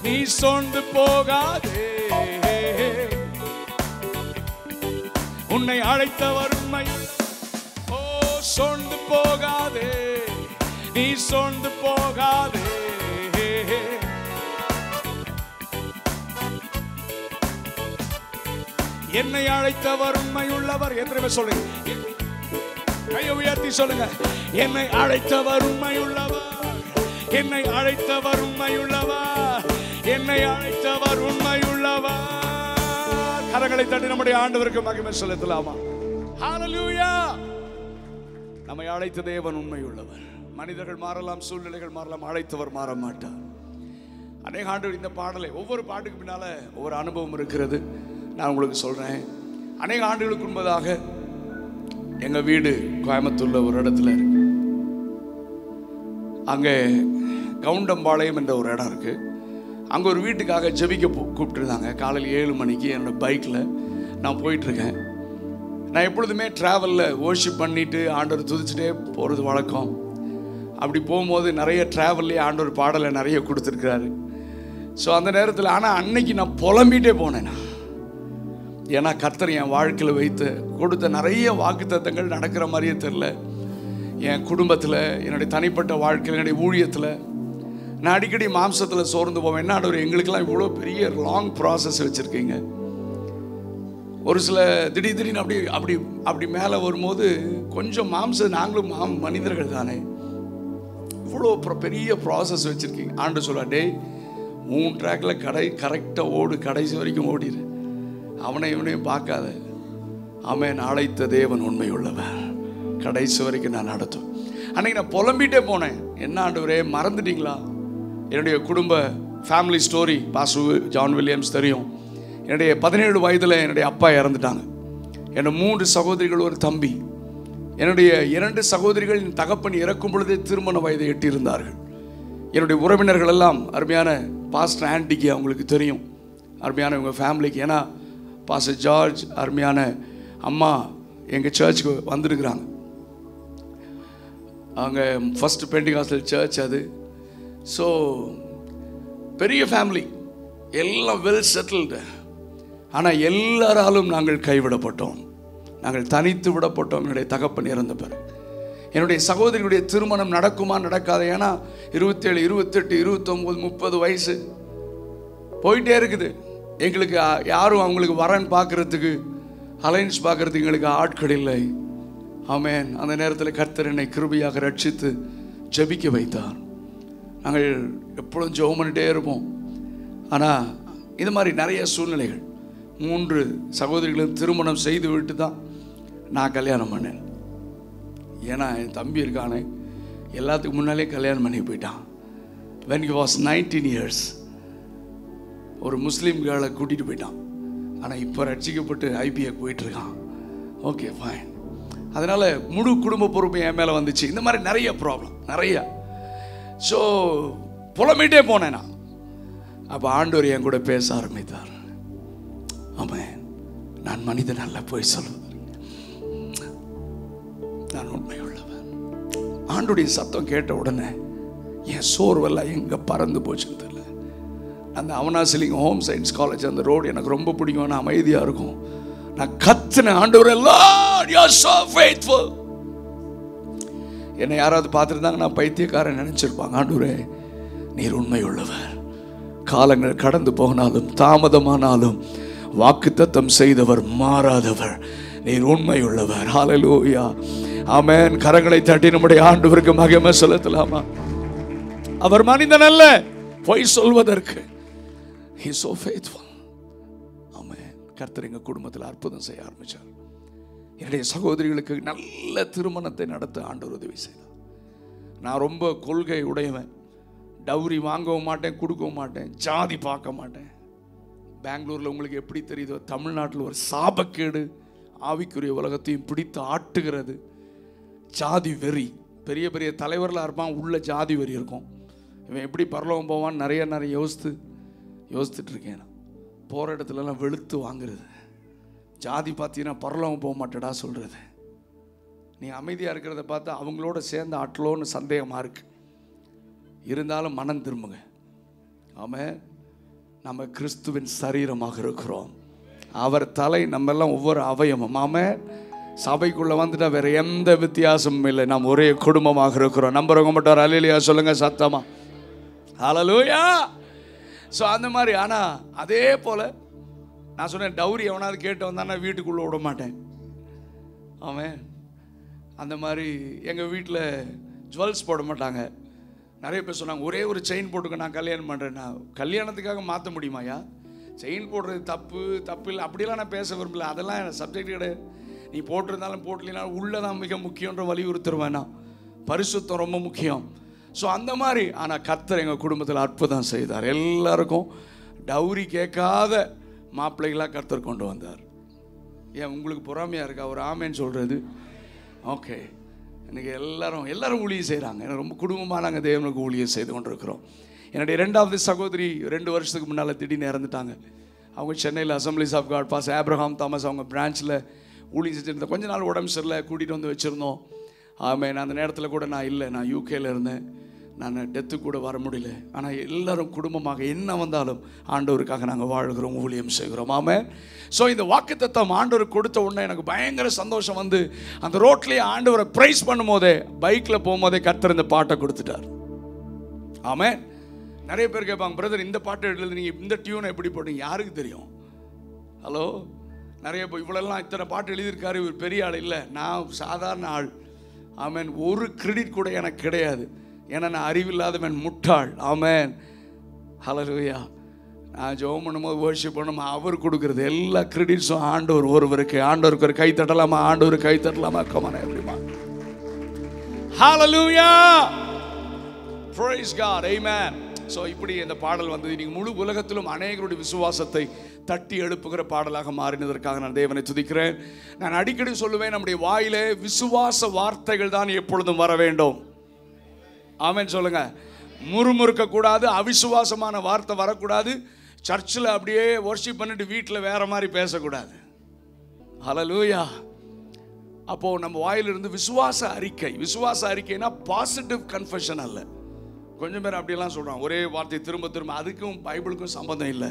நீ சொந்து போகாதே, உன்னை அழைத்தவர் உண்மை. ஓ சொந்து போகாதே, நீ சொந்து போகாதே. என்னை அழைத்தவர் உண்மையுள்ளவர். எத்தனை சொல்லுங்க. கையை உயர்த்தி சொல்லுங்க. என்னை அழைத்தவர் உண்மையுள்ளவர், என்னை அழைத்தவர் உண்மையுள்ளவர், என்னை அழைத்தவர் உண்மையுள்ளவர். கரங்களை தட்டி நம்முடைய ஆண்டவருக்கு மகிமை செலுத்தலாமா? ஹல்லேலூயா. நம்மை அழைத்த தேவன் உண்மையுள்ளவர். மனிதர்கள் மாறலாம், சூழ்நிலைகள் மாறலாம், அழைத்தவர் மாற மாட்டார். அநேக ஆண்டு இந்த பாடலை, ஒவ்வொரு பாட்டுக்கு பின்னால ஒவ்வொரு அனுபவம் இருக்கிறது. நான் உங்களுக்கு சொல்றேன். அநேக ஆண்டுகளுக்கு முன்பதாக எங்க வீடு கோயம்புத்தூர்ல ஒரு இடத்துல இருக்கு. அங்கே கவுண்டம்பாளையம் என்ற ஒரு இடம் இருக்கு. அங்கே ஒரு வீட்டுக்காக ஜெபிக்க கூப்பிட்டுருந்தாங்க. காலையில் 7 மணிக்கு என்னோட பைக்கில் நான் போயிட்டுருக்கேன். நான் எப்பொழுதுமே ட்ராவலில் வர்ஷிப் பண்ணிவிட்டு ஆண்டவர் துதிச்சுட்டே போகிறது வழக்கம். அப்படி போகும்போது நிறைய ட்ராவல்லே ஆண்டவர் பாடலை நிறைய கொடுத்துருக்குறாரு. ஸோ அந்த நேரத்தில், ஆனால் அன்னைக்கு நான் புலம்பிகிட்டே போனேன். ஏன்னா கர்த்தர் என் வாழ்க்கையில் வைத்து கொடுத்த நிறைய வாக்குத்தத்தங்கள் நடக்கிற மாதிரியே தெரில. என் குடும்பத்தில், என்னுடைய தனிப்பட்ட வாழ்க்கையில், என்னுடைய ஊழியத்தில் நான் அடிக்கடி மாம்சத்தில் சோர்ந்து போவேன். என்ன ஆண்டவர் எங்களுக்கெல்லாம் இவ்வளோ பெரிய லாங் ப்ராசஸ் வச்சுருக்கீங்க, ஒரு சில திடீர்னு அப்படி அப்படி அப்படி மேலே வரும்போது கொஞ்சம் நாங்களும் மனிதர்கள் தானே, இவ்வளோ பெரிய ப்ராசஸ் வச்சுருக்கீங்க. ஆண்டு சொல்ல, டே 3 ட்ராக்கில் கரெக்டாக ஓடு, கடைசி வரைக்கும் ஓடிடு, அவனை இவனையும் பார்க்காத. ஆமென். அழைத்த தேவன் உண்மை உள்ளவன், கடைசி வரைக்கும் நான் நடத்தும். அன்றைக்கி நான் புலம்பிகிட்டே போனேன், என்ன ஆண்டவரே மறந்துட்டீங்களா? என்னுடைய குடும்ப family story pastor John Williams தெரியும். என்னுடைய 17 வயதில் என்னுடைய அப்பா இறந்துட்டாங்க. என்னோட 3 சகோதரிகள், ஒரு தம்பி. என்னுடைய 2 சகோதரிகள் என் தகப்பன் இறக்கும் பொழுதே திருமண வயதை எட்டியிருந்தார்கள். என்னுடைய உறவினர்கள் எல்லாம் அருமையான பாஸ்டர் ஆண்டிக்கு அவங்களுக்கு தெரியும், அருமையான இவங்க ஃபேமிலிக்கு. ஏன்னா பாஸ்டர் ஜார்ஜ் அருமையான அம்மா எங்கள் சர்ச்சுக்கு வந்திருக்கிறாங்க. அவங்க ஃபஸ்ட்டு பெண்டிகாஸ்டல் சர்ச் அது. ஸோ பெரிய ஃபேமிலி, எல்லாம் வெல் செட்டில்டு. ஆனால் எல்லாராலும் நாங்கள் கைவிடப்பட்டோம், நாங்கள் தனித்து விடப்பட்டோம். என்னுடைய தகப்பன் இறந்த பிறகு என்னுடைய சகோதரியுடைய திருமணம் நடக்குமா நடக்காது. ஏன்னா 27, 28, 29, 30 வயசு போயிட்டே இருக்குது. எங்களுக்கு யாரும் அவங்களுக்கு வரன் பார்க்குறதுக்கு, அலைன்ஸ் பார்க்குறதுக்கு எங்களுக்கு ஆட்கள் இல்லை. ஆமென். அந்த நேரத்தில் கர்த்தர் என்னை கிருபையாக ரட்சித்து ஜெபிக்க வைத்தார். நாங்கள் எப்பொழுதும் ஜெபம் பண்ணிட்டே இருப்போம். ஆனால் இது மாதிரி நிறைய சூழ்நிலைகள், 3 சகோதரிகளும் திருமணம் செய்து விட்டு தான் நான் கல்யாணம் பண்ணேன். ஏன்னா என் தம்பி இருக்கானே, எல்லாத்துக்கு முன்னாலே கல்யாணம் பண்ணி போயிட்டான். when he was 19 years ஒரு முஸ்லீம் கேர்ளை கூட்டிகிட்டு போயிட்டான். ஆனால் இப்போ ரட்சிக்கப்பட்டு ஐபிஏ போயிட்டுருக்கான். Okay fine. அதனால் முழு குடும்ப பொறுப்பு என் மேலே வந்துச்சு. இந்த மாதிரி நிறைய ப்ராப்ளம் நிறையா. ஸோ புலம்பிகிட்டே போனேன் நான். அப்போ ஆண்டவர் என் கூட பேச ஆரம்பித்தார். ஆமாம், நான் மனிதன் அல்ல போய் சொல்லுவது, நான் உண்மை உள்ளவன். ஆண்டுடைய சத்தம் கேட்ட உடனே என் சோர்வெல்லாம் எங்கே பறந்து போச்சுன்னு தெரியல. அந்த அவனாசிலிங்க ஹோம் சயின்ஸ் காலேஜ் அந்த ரோடு எனக்கு ரொம்ப பிடிக்கும். நான் அமைதியாக இருக்கும். நான் கத்துனேன், ஆண்டவர் எல்லாம் you are so faithful. என்னை யாராவது பார்த்துருந்தாங்க நான் பைத்தியக்காரன் நினச்சிருப்பாங்க. ஆண்டவரே நீர் உண்மை உள்ளவர், காலங்கள் கடந்து போனாலும் தாமதமானாலும் வாக்குத்தத்தம் செய்தவர் மாறாதவர், நீர் உண்மை உள்ளவர். ஹல்லேலூயா, ஆமென். கரங்களை தட்டி நம்முடைய ஆண்டவருக்கு மகிமை செலுத்தலாமா? அவர் மனிதன் அல்ல பொய் சொல்வதற்கு. he is so faithful. ஆமென். கர்த்தர் எங்கள் குடும்பத்தில் அற்புதம் செய்ய ஆரம்பித்தார். என்னுடைய சகோதரிகளுக்கு நல்ல திருமணத்தை நடத்த ஆண்டவர் உதவி செய்தார். நான் ரொம்ப கொள்கை உடையவன். டவுரி வாங்கவும் மாட்டேன், கொடுக்கவும் மாட்டேன், ஜாதி பார்க்க மாட்டேன். பெங்களூரில் உங்களுக்கு எப்படி தெரியுதோ, தமிழ்நாட்டில் ஒரு சாபக்கேடு ஆவிக்குரிய உலகத்தையும் பிடித்து ஆட்டுகிறது ஜாதி வெறி. பெரிய பெரிய தலைவர்களாக இருப்பான், உள்ள ஜாதி வெறி இருக்கும். இவன் எப்படி பரலோகம் போவான்னு நிறைய யோசித்துட்டு இருக்கேன். போகிற இடத்துலலாம் வெளுத்து வாங்குறது. ஜாதி பார்த்தீங்கன்னா பரலோகம் போக மாட்டேடா சொல்கிறது. நீ அமைதியாக இருக்கிறத பார்த்தா அவங்களோட சேர்ந்து ஆட்டலோன்னு சந்தேகமாக இருக்கு. இருந்தாலும் மனம் திரும்புங்க. ஆமாம், நம்ம கிறிஸ்துவின் சரீரமாக இருக்கிறோம். அவர் தலை, நம்ம எல்லாம் ஒவ்வொரு அவயமும். ஆமாம், சபைக்குள்ளே வந்துட்டா வேறு எந்த வித்தியாசமும் இல்லை. நாம் ஒரே குடும்பமாக இருக்கிறோம். நம்புறவங்க மட்டும் அல்லேலூயா சொல்லுங்க சத்தமா. ஹல்லேலூயா. ஸோ அந்த மாதிரி. ஆனால் அதே போல் நான் சொன்னேன், டவுரி எவனாவது கேட்டு வந்தானா வீட்டுக்குள்ளே விட மாட்டேன். ஆமாம். அந்த மாதிரி எங்கள் வீட்டில் ஜுவல்ஸ் போட மாட்டாங்க. நிறைய பேர் சொன்னாங்க, ஒரே ஒரு செயின் போட்டுக்க நான் கல்யாணம் பண்ணுறேன்னா. கல்யாணத்துக்காக மாற்ற முடியுமாயா? செயின் போடுறது தப்பு இல்லை, அப்படிலாம் நான் பேச விரும்பல. அதெல்லாம் சப்ஜெக்ட் கிடையாது. நீ போட்டிருந்தாலும் போட்டலினாலும் உள்ளதான் மிக முக்கியன்ற வலியுறுத்துருவேன் நான். பரிசுத்தம் ரொம்ப முக்கியம். ஸோ அந்த மாதிரி. ஆனால் கர்த்தர் எங்கள் குடும்பத்தில் அற்புதம் செய்தார். எல்லாருக்கும் டவுரி கேட்காத மாப்பிள்ளைகளாக கர்த்தர் கொண்டு வந்தார். ஏன் உங்களுக்கு பொறாமையாக இருக்கா ஒரு ஆமேன்னு சொல்கிறது? ஓகே. இன்றைக்கி எல்லாரும் ஊழியம் செய்கிறாங்க. எனக்கு ரொம்ப குடும்பமாக நாங்கள் தேவனுக்கு ஊழியம் செய்து கொண்டிருக்கிறோம். என்னுடைய 2வது சகோதரி 2 வருஷத்துக்கு முன்னால் திடீர்னு இறந்துட்டாங்க. அவங்க சென்னையில் assemblies of God pastor Abraham Thomas அவங்க பிரான்ச்சில் ஊழியம் செஞ்சுருந்தேன். கொஞ்ச நாள் உடம்பு சரியில்லை, கூட்டிகிட்டு வந்து வச்சுருந்தோம். ஆமாம். அந்த நேரத்தில் கூட நான் இல்லை, நான் யூகேயில் இருந்தேன். நான் டெத்து கூட வர முடியல. ஆனால் எல்லாரும் குடும்பமாக என்ன வந்தாலும் ஆண்டவருக்காக நாங்கள் வாழ்கிறோம், ஊழியம் செய்கிறோம். ஆமாம். ஸோ இந்த வாக்குத்தத்தம் ஆண்டவருக்கு கொடுத்த உடனே எனக்கு பயங்கர சந்தோஷம் வந்து, அந்த ரோட்லேயே ஆண்டவரை ப்ரைஸ் பண்ணும் போதே, பைக்கில் போகும்போதே கர்த்தர் இந்த பாட்டை கொடுத்துட்டார். ஆமாம். நிறைய பேர் கேட்பாங்க, பிரதர் இந்த பாட்டை எழுதி நீங்கள் இந்த டியூனை எப்படி போட்டீங்க? யாருக்கு தெரியும்? ஹலோ, நிறைய இவ்வளோலாம் இத்தனை பாட்டு எழுதியிருக்காரு, இவர் பெரிய ஆள் இல்லை, நான் சாதாரண ஆள். ஆமேன். ஒரு கிரெடிட் கூட எனக்கு கிடையாது, ஏன்னா நான் அறிவில்லாதவன், முட்டாள். ஆமேன். ஹல்லேலூயா. நான் ஜெபம் பண்ணும்போது வர்ஷிப் பண்ணும்போது அவர் கொடுக்குறது எல்லா கிரெடிட்ஸும் ஆண்டவர் ஒருவருக்கு. ஆண்டவருக்கு ஒரு கை தட்டலாமா? ஆண்டவருக்கு கை தட்டலாமா? கமான் எப்படிமா. ஹல்லேலூயா. Praise God. Amen. ஸோ இப்படி இந்த பாடல் வந்தது இன்னைக்கு முழு உலகத்திலும் அநேகருடைய விசுவாசத்தை தட்டி எழுப்புகிற பாடலாக மாறினதற்காக நான் தேவனை துதிக்கிறேன். நான் அடிக்கடி சொல்லுவேன், நம்முடைய வாயிலே விசுவாச வார்த்தைகள் தான் எப்பொழுதும் வர வேண்டும். ஆமென் சொல்லுங்க. முறுமுறுக்க கூடாது, அவிசுவாசமான வார்த்தை வரக்கூடாது. சர்ச்சில் அப்படியே வர்ஷிப் பண்ணிட்டு வீட்டில் வேற மாதிரி பேசக்கூடாது. ஹல்லேலூயா. அப்போ நம்ம வாயிலிருந்து விசுவாச அறிக்கை. விசுவாச அறிக்கைனா பாசிட்டிவ் கன்ஃபெஷன் அல்ல. கொஞ்சம் பேர் அப்படியெல்லாம் சொல்கிறான், ஒரே வார்த்தை திரும்ப திரும்ப. அதுக்கும் பைபிளுக்கும் சம்பந்தம் இல்லை.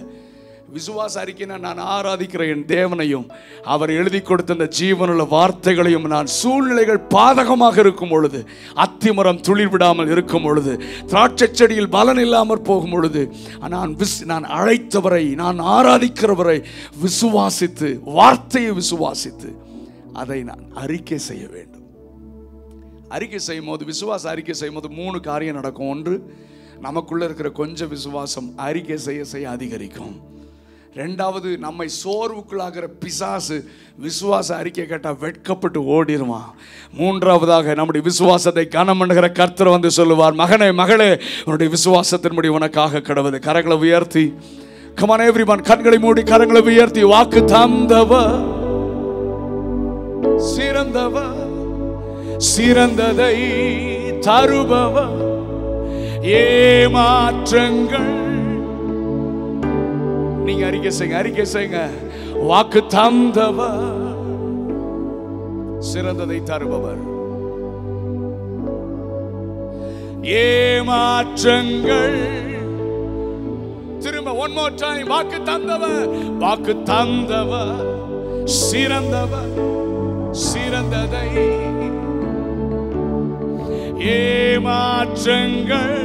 விசுவாச அறிக்கைனா நான் ஆராதிக்கிற என் தேவனையும் அவர் எழுதி கொடுத்த அந்த ஜீவனுள்ள வார்த்தைகளையும் நான் சூழ்நிலைகள் பாதகமாக இருக்கும் பொழுது, அத்திமரம் துளிர் விடாமல் இருக்கும் பொழுது, திராட்சை செடியில் பலன் இல்லாமல் போகும் பொழுது, நான் அழைத்தவரை, நான் ஆராதிக்கிறவரை விசுவாசித்து, வார்த்தையை விசுவாசித்து அதை நான் அறிக்கை செய்ய வேண்டும். அறிக்கை செய்யும் போது, விசுவாச அறிக்கை செய்யும் போது 3 காரியம் நடக்கும். ஒன்று, நமக்குள்ள இருக்கிற கொஞ்சம் விசுவாசம் அறிக்கை செய்ய செய்ய அதிகரிக்கும். 2வது, நம்மை சோர்வுக்குள்ளாகிற பிசாசு விசுவாச அறிக்கை கேட்டால் வெட்கப்பட்டு ஓடிடுவான். 3வதாக, நம்முடைய விசுவாசத்தை கனம் பண்ணுகிற கர்த்தர் வந்து சொல்லுவார், மகனே மகளே உன்னுடைய விசுவாசத்தின்படி உனக்காக கடவுது. கரங்களை உயர்த்தி, come on everyone, கண்களை மூடி கரங்களை உயர்த்தி, வாக்கு தந்தவர் சிறந்தவர், சிறந்ததை தருபவர், ஏமாற்றங்கள். நீங்க அறிக்கை செய்யுங்க, அறிக்கை செய்யுங்க. வாக்கு தந்தவர், சிறந்ததை தருபவர், ஏமாற்றங்கள். திரும்ப one more time. வாக்கு தந்தவர், வாக்கு தந்தவர், சிறந்தவர், சிறந்ததை, ஏமாற்றங்கள்.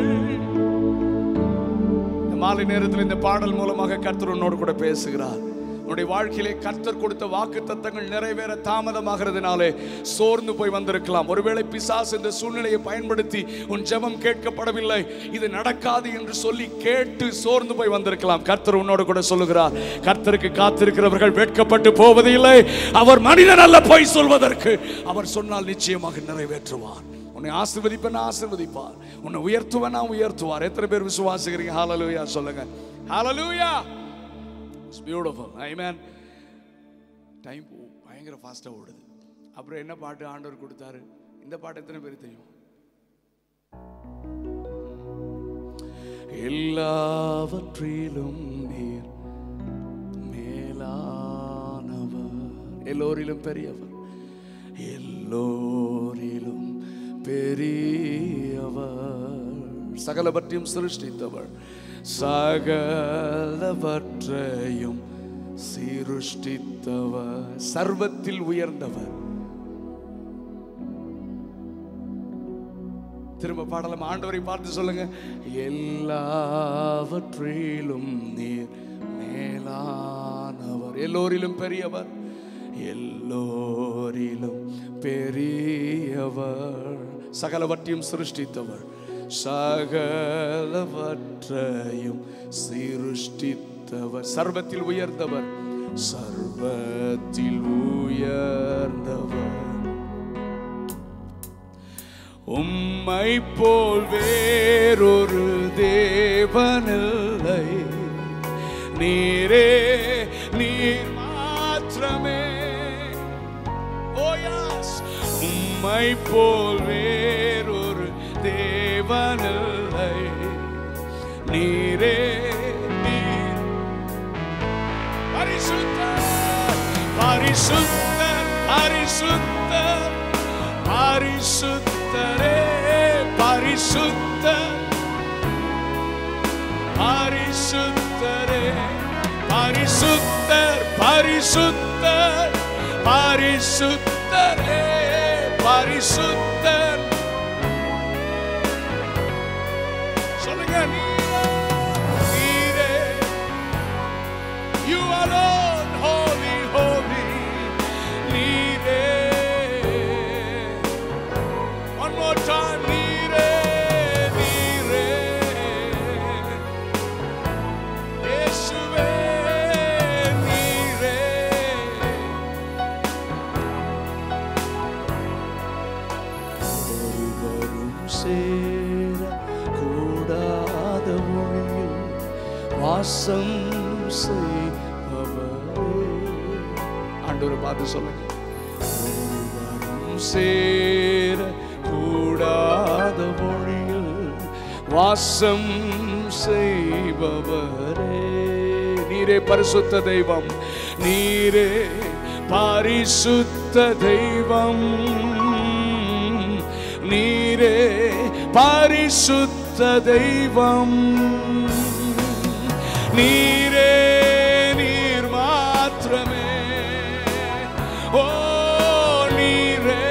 இந்த மாலை நேரத்தில் இந்த பாடல் மூலமாக கர்த்தர் உன்னோடு கூட பேசுகிறார். உன்னுடைய வாழ்க்கையிலே கர்த்தர் கொடுத்த வாக்குத்தத்தங்கள் நிறைவேற தாமதமாகிறதுனாலே சோர்ந்து போய் வந்திருக்கலாம். ஒருவேளை பிசாசு இந்த சூழ்நிலையை பயன்படுத்தி உன் ஜெபம் கேட்கப்படவில்லை, இது நடக்காது என்று சொல்லி கேட்டு சோர்ந்து போய் வந்திருக்கலாம். கர்த்தர் உன்னோடு கூட சொல்லுகிறார், கர்த்தருக்கு காத்திருக்கிறவர்கள் வெட்கப்பட்டு போவதில்லை. அவர் மனிதன் அல்ல பொய் சொல்வதற்கு. அவர் சொன்னால் நிச்சயமாக நிறைவேற்றுவார். உன்னை ஆசீர்வதிப்பேன், ஆசீர்வதிப்பார். உன்னை உயர்த்துவேன், உயர்த்துவார். எத்தனை பேர் விசுவாசிக்கிறீங்க? ஹல்லேலூயா சொல்லுங்க. ஹல்லேலூயா. It's beautiful. Amen. டைம் பயங்கர ஃபாஸ்ட்டாக ஓடுது. அப்புறம் என்ன பாட்டு ஆண்டவர் கொடுத்தாரு? இந்த பாட்டு எத்தனை பேர் தெரியும்? எல்லாவற்றிலும் நீர் மேலானவர், எல்லோரிலும் பெரியவர், எல்லோரிலும் பெரியவர், சகலவற்றையும் சிருஷ்டித்தவர், சகலவற்றையும் சிருஷ்டித்தவர், சர்வத்தில் உயர்ந்தவர். திரும்ப பாடலாம். ஆண்டவரை பார்த்து சொல்லுங்க, எல்லாவற்றிலும் நீர் மேலானவர், எல்லோரிலும் பெரியவர், எல்லோரிலும் பெரியவர், சகலவற்றையும் சிருஷ்டித்தவர், சகலவற்றையும் சிருஷ்டித்தவர், சர்வத்தில் உயர்ந்தவர், சர்வத்தில் உயர்ந்தவர். உம்மை போல் வேறொரு தேவனில்லை, நீரே நீர் மாத்திரமே. உம்மை போல் வேறொரு தேவனில்லை, நீரே நீர் பரிசுத்தர், பரிசுத்தர், பரிசுத்தர், பரிசுத்தரே, பரிசுத்தர், பரிசுத்தரே, பரிசுத்தர், பரிசுத்தர், பரிசுத்தரே, பரிசுத்தர். சொல்லுங்க, நீரே. You alone, holy, holy. வாசம் செய்பவரே. ஆண்டவரை பார்த்து சொல்லுங்க. ஒருவரும் சேர கூடாத மொழியில் வாசம் செய்பவரே. நீரே பரிசுத்த தெய்வம், நீரே பரிசுத்த தெய்வம், நீரே பரிசுத்த தெய்வம், நீரே நீர் மாத்திரமே. ஓ நீரே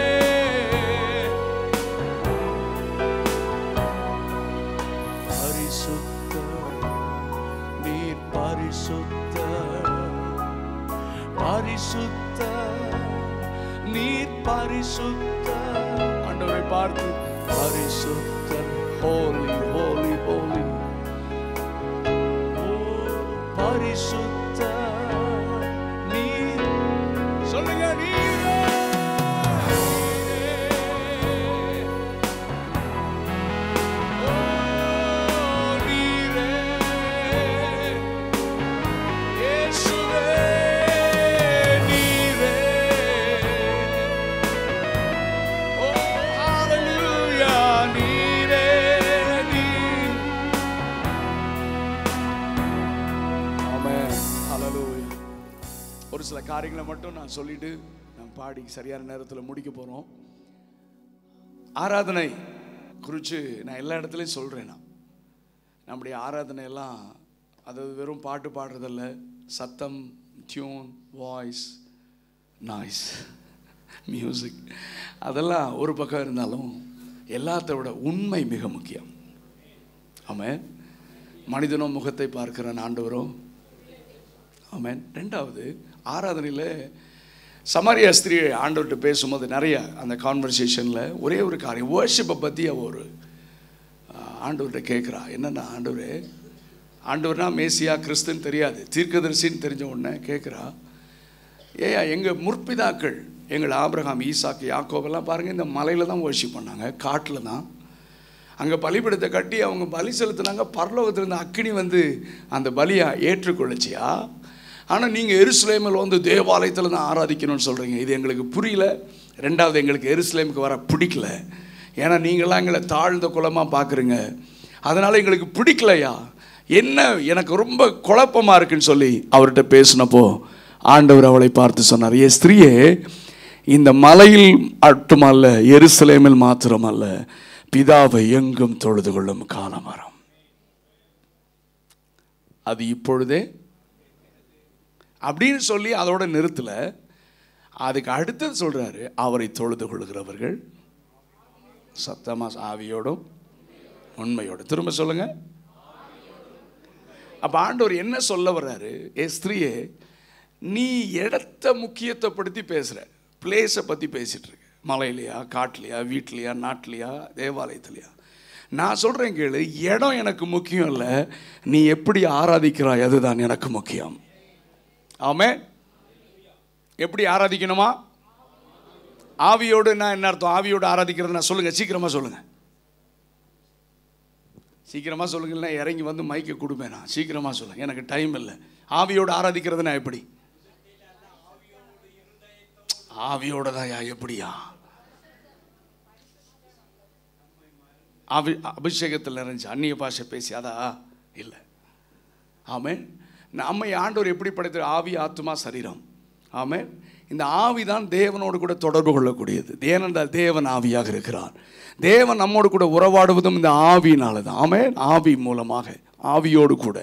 பரிசுத்த, நீர் பரிசுத்த, பரிசுத்த, நீர் பரிசுத்த. ஆண்டவரை பார்த்து பரிசுத்தர், ஹோலி ஹோலி ஹோலி, பரிசுத்த நீர். சொல்லுங்க, நீரே நீரே இயேசுவே, நீரே. ஓ ஹalleluya, நீரே நீர். ஆமென், ஹalleluya. ஒரு சில காரியங்களை மட்டும் நான் சொல்லிட்டு நான் பாடி சரியான நேரத்தில் முடிக்க போறோம். ஆராதனை குறித்து நான் எல்லா இடத்துலையும் சொல்கிறேன். நம்முடைய ஆராதனை எல்லாம் அதாவது வெறும் பாட்டு பாடுறதில்ல, சத்தம், டியூன், வாய்ஸ், நாய்ஸ், மியூசிக் அதெல்லாம் ஒரு பக்கம் இருந்தாலும் எல்லாத்த விட உண்மை மிக முக்கியம். ஆமென். மனிதனோ முகத்தை பார்க்கிற ஆண்டவரோ. ஆமென். ரெண்டாவது, ஆராதனையில் சமாரியா ஸ்திரீ ஆண்டவர்கிட்ட பேசும்போது நிறைய அந்த கான்வர்சேஷனில் ஒரே ஒரு காரியம், வர்ஷிப்பை பற்றி ஒரு ஆண்டவர்கிட்ட கேட்குறா. என்னென்னா, ஆண்டவர்னா மேசியா கிறிஸ்துன்னு தெரியாது, தீர்க்கதரிசின்னு தெரிஞ்ச உடனே கேட்குறா, ஏயா எங்கள் முற்பிதாக்கள் எங்கள் ஆபிரகாம், ஈசாக்கு, யாக்கோபெல்லாம் பாருங்கள் இந்த மலையில் தான் வர்ஷிப் பண்ணாங்க, காட்டில் தான். அங்கே பலிபீடத்தை கட்டி அவங்க பலி செலுத்தினாங்க. பரலோகத்தில் இருந்த அக்கினி வந்து அந்த பலியை ஏற்றுக்கொள்ளுச்சியா. ஆனால் நீங்கள் எருசலேமில் வந்து தேவாலயத்தில் தான் ஆராதிக்கணும்னு சொல்கிறீங்க. இது எங்களுக்கு புரியல. ரெண்டாவது, எங்களுக்கு எருசலேமுக்கு வர பிடிக்கல. ஏன்னா நீங்களாம் எங்களை தாழ்ந்த குலமாக பார்க்குறீங்க, அதனால் எங்களுக்கு பிடிக்கலையா. என்ன எனக்கு ரொம்ப குழப்பமாக இருக்குன்னு சொல்லி அவர்கிட்ட பேசினப்போ ஆண்டவர் அவளை பார்த்து சொன்னார், ஏ ஸ்திரீயே, இந்த மலையில் மட்டுமல்ல, எருசலேமில் மாத்திரமல்ல, பிதாவை எங்கும் தொழுது கொள்ளும் காலமரம் அது இப்பொழுதே அப்படின்னு சொல்லி அதோட நிறுத்தல. அதுக்கு அடுத்தது சொல்றாரு, அவரை தொழுது கொள்கிறவர்கள் சத்தமா ஆவியோடும் உண்மையோடும். திரும்ப சொல்லுங்க. அப்ப ஆண்டவர் என்ன சொல்ல வர்றாரு, ஏ ஸ்திரீயே, நீ இடத்தை முக்கியத்துவப்படுத்தி பேசுற, பிளேஸை பத்தி பேசிட்டு இருக்க. மலையிலையா, காட்டிலையா, வீட்லையா, நாட்டிலையா, தேவாலயத்திலையா. நான் சொல்றேன் கேளு, இடம் எனக்கு முக்கியம் இல்லை, நீ எப்படி ஆராதிக்கிறாய் அதுதான் எனக்கு முக்கியம். ஆமென். எப்படி ஆராதிக்கணுமா? ஆவியோடு. என்ன அர்த்தம் ஆவியோடு ஆராதிக்கிறதுனா? சொல்லுங்க, சீக்கிரமா சொல்லுங்க, சீக்கிரமா சொல்லுங்கன்னா இறங்கி வந்து மைக்கை கொடுப்பேன். சீக்கிரமா சொல்லுங்க, எனக்கு டைம் இல்லை. ஆவியோடு ஆராதிக்கிறதுனா எப்படி? ஆவியோட தான். எப்படியா? அபிஷேகத்தில் நிறைஞ்சு அந்நிய பாஷை பேசி அதா இல்லை. ஆமென். நம்மை ஆண்டவர் எப்படி படைத்த? ஆவி, ஆத்மா, சரீரம். ஆமென். இந்த ஆவி தான் தேவனோடு கூட தொடர்பு கொள்ளக்கூடியது. ஏனென்றால் தேவன் ஆவியாக இருக்கிறார். தேவன் நம்மோடு கூட உறவாடுவதும் இந்த ஆவியினால தான். ஆமென். ஆவி மூலமாக, ஆவியோடு கூட.